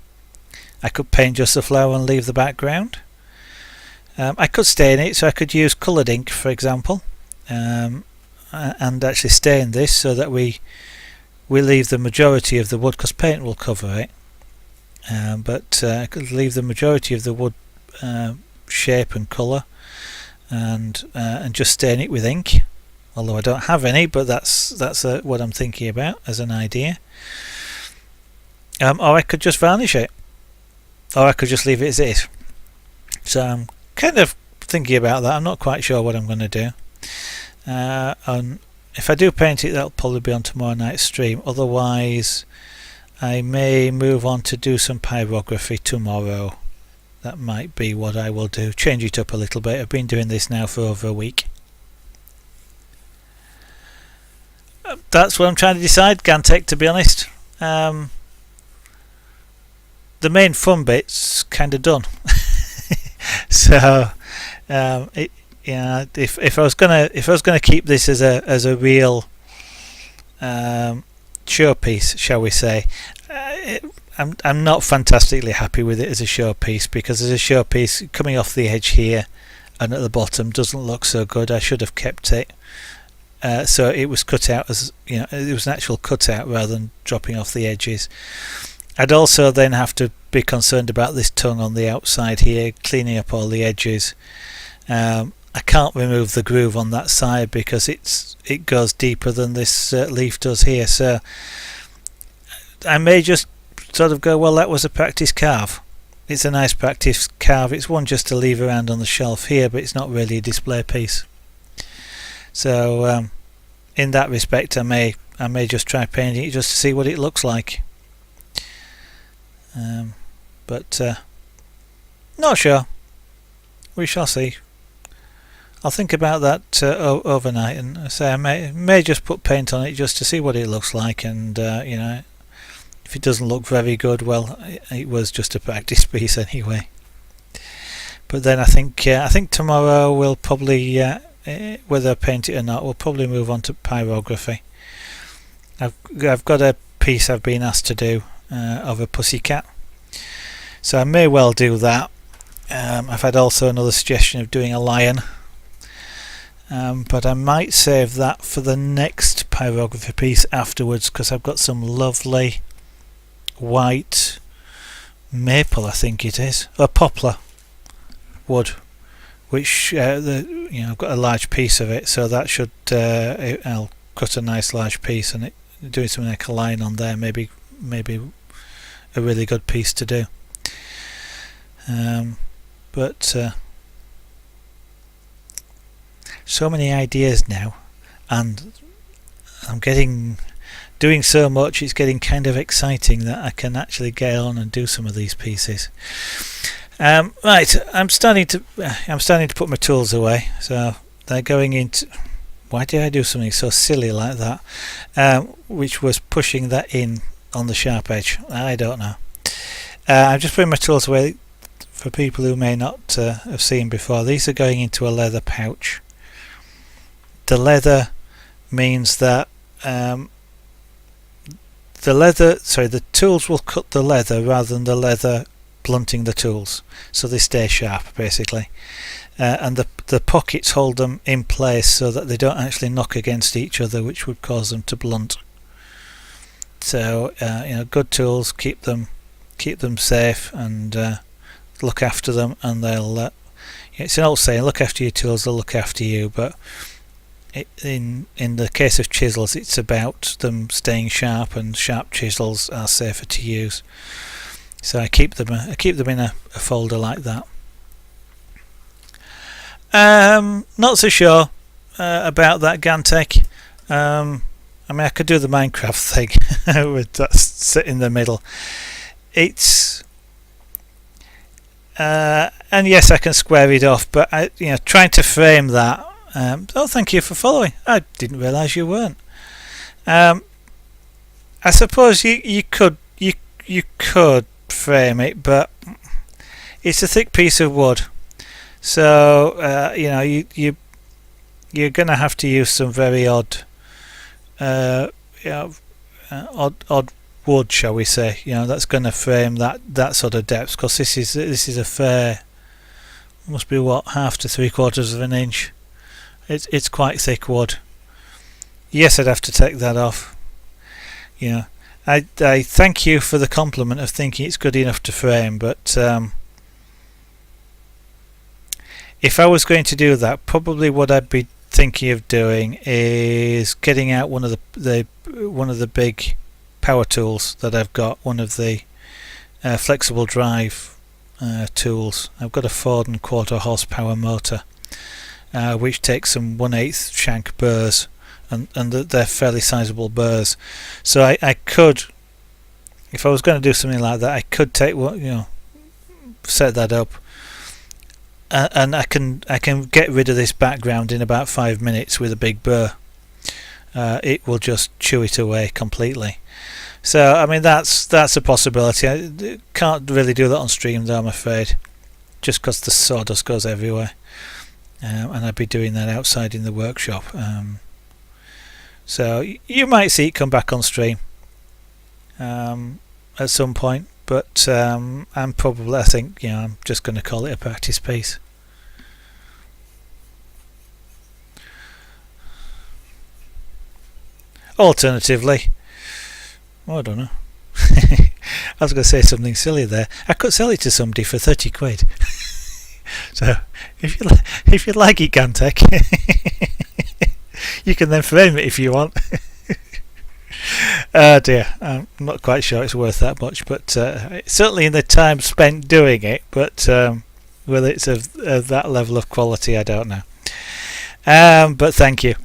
I could paint just the flower and leave the background. I could stain it, so I could use coloured ink, for example, and actually stain this so that we leave the majority of the wood, because paint will cover it. But I could leave the majority of the wood shape and colour, and just stain it with ink. Although I don't have any, but that's what I'm thinking about as an idea. Or I could just varnish it, or I could just leave it as it is. So I'm kind of thinking about that. I'm not quite sure what I'm going to do. And if I do paint it, that'll probably be on tomorrow night's stream. Otherwise, I may move on to do some pyrography tomorrow. That might be what I will do. Change it up a little bit. I've been doing this now for over a week. That's what I'm trying to decide, Gantech, to be honest. The main fun bit's kind of done. So if I was gonna keep this as a real showpiece, shall we say, I'm not fantastically happy with it as a showpiece, because as a showpiece, coming off the edge here and at the bottom doesn't look so good. I should have kept it. So it was cut out as it was an actual cutout rather than dropping off the edges. I'd also then have to be concerned about this tongue on the outside here, cleaning up all the edges. I can't remove the groove on that side because it goes deeper than this leaf does here. So I may just sort of go, well, that was a practice carve. It's a nice practice carve. It's one just to leave around on the shelf here, but it's not really a display piece. So in that respect, I may just try painting it just to see what it looks like. But not sure. We shall see. I'll think about that overnight, and say I may just put paint on it just to see what it looks like, and if it doesn't look very good, well, it was just a practice piece anyway. But then I think tomorrow we'll probably, whether I paint it or not, we'll probably move on to pyrography. I've got a piece I've been asked to do of a pussycat, so I may well do that. I've had also another suggestion of doing a lion, but I might save that for the next pyrography piece afterwards, because I've got some lovely white maple, I think it is, or poplar wood, which I've got a large piece of it, so that should I'll cut a nice large piece, and doing something like a line on there, maybe a really good piece to do. But so many ideas now, and I'm doing so much, it's getting kind of exciting that I can actually get on and do some of these pieces. Right, I'm starting to put my tools away, so they're going into. Why did I do something so silly like that? Which was pushing that in on the sharp edge. I don't know. I'm just putting my tools away. For people who may not have seen before, these are going into a leather pouch, the leather means that the tools will cut the leather rather than the leather blunting the tools, so they stay sharp basically. And the pockets hold them in place so that they don't actually knock against each other, which would cause them to blunt. So good tools keep them safe and look after them, and they'll. It's an old saying: look after your tools, they'll look after you. But in the case of chisels, it's about them staying sharp, and sharp chisels are safer to use. So I keep them in a folder like that. Not so sure about that Gantech. I could do the Minecraft thing with that sit in the middle. It's and yes, I can square it off, but trying to frame that. Thank you for following. I didn't realise you weren't. I suppose you could frame it, but it's a thick piece of wood, so you're going to have to use some very odd wood, shall we say? That's going to frame that sort of depth, because this is a fair, must be half to 3/4 of an inch. It's quite thick wood. Yes, I'd have to take that off. I thank you for the compliment of thinking it's good enough to frame, but if I was going to do that, probably what I'd be thinking of doing is getting out one of the big power tools that I've got, one of the flexible drive tools. I've got a 4 1/4 horsepower motor, which takes some 1/8 shank burrs, and they're fairly sizable burrs. So I could, if I was going to do something like that, I could take set that up, and I can get rid of this background in about 5 minutes with a big burr. It will just chew it away completely. So that's a possibility. I can't really do that on stream though, I'm afraid, just because the sawdust goes everywhere, and I'd be doing that outside in the workshop. So you might see it come back on stream at some point, but I think I'm just going to call it a practice piece. Alternatively, I don't know. I was going to say something silly there. I could sell it to somebody for 30 quid. So if you like it, Gantech, you can then frame it if you want. Dear, I'm not quite sure it's worth that much, but certainly in the time spent doing it. But whether it's of that level of quality, I don't know. But thank you,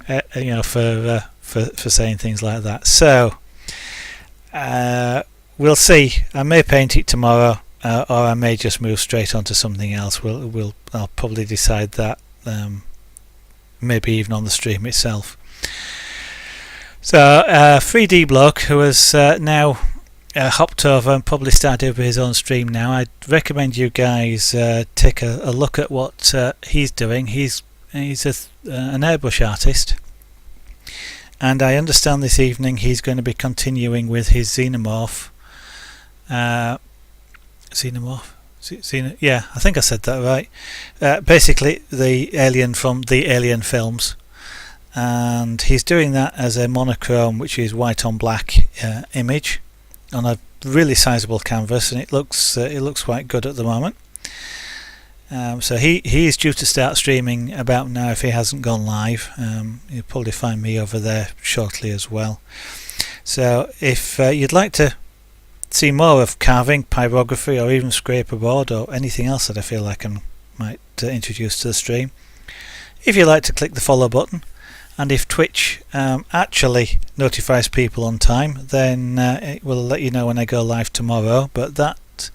for saying things like that. So we'll see. I may paint it tomorrow, or I may just move straight on to something else. I'll probably decide that maybe even on the stream itself. So 3D bloke who has now hopped over and probably started up his own stream now. I'd recommend you guys take a look at what he's doing. He's an airbrush artist, and I understand this evening he's going to be continuing with his xenomorph. Yeah, I think I said that right. Basically the alien from the Alien films, and he's doing that as a monochrome, which is white on black image on a really sizable canvas, and it looks quite good at the moment. So he is due to start streaming about now if he hasn't gone live. You'll probably find me over there shortly as well. So if you'd like to see more of carving, pyrography, or even scraperboard, or anything else that I feel like I might introduce to the stream, if you'd like to click the follow button, and if Twitch actually notifies people on time, then it will let you know when I go live tomorrow. But that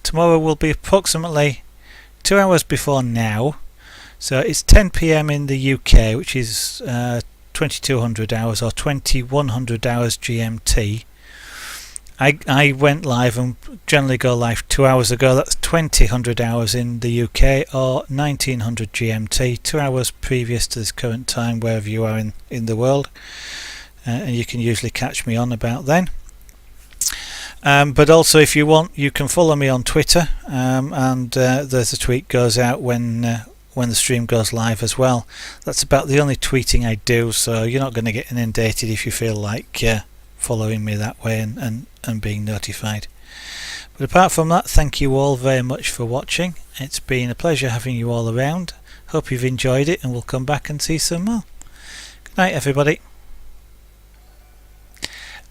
tomorrow will be approximately 2 hours before now, so it's 10 PM in the UK, which is 2200 hours or 2100 hours GMT, I went live and generally go live 2 hours ago. That's 2000 hours in the UK or 1900 GMT, 2 hours previous to this current time wherever you are in the world, and you can usually catch me on about then. But also, if you want, you can follow me on Twitter, and there's a tweet goes out when the stream goes live as well. That's about the only tweeting I do, so you're not going to get inundated if you feel like following me that way and being notified. But apart from that, thank you all very much for watching. It's been a pleasure having you all around. Hope you've enjoyed it, and we'll come back and see some more. Good night, everybody.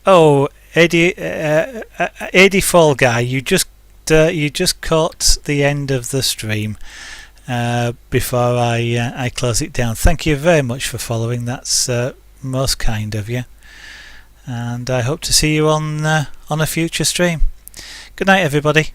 Oh, Eddie Fall Guy, you just caught the end of the stream before I close it down. Thank you very much for following. That's most kind of you, and I hope to see you on a future stream. Good night, everybody.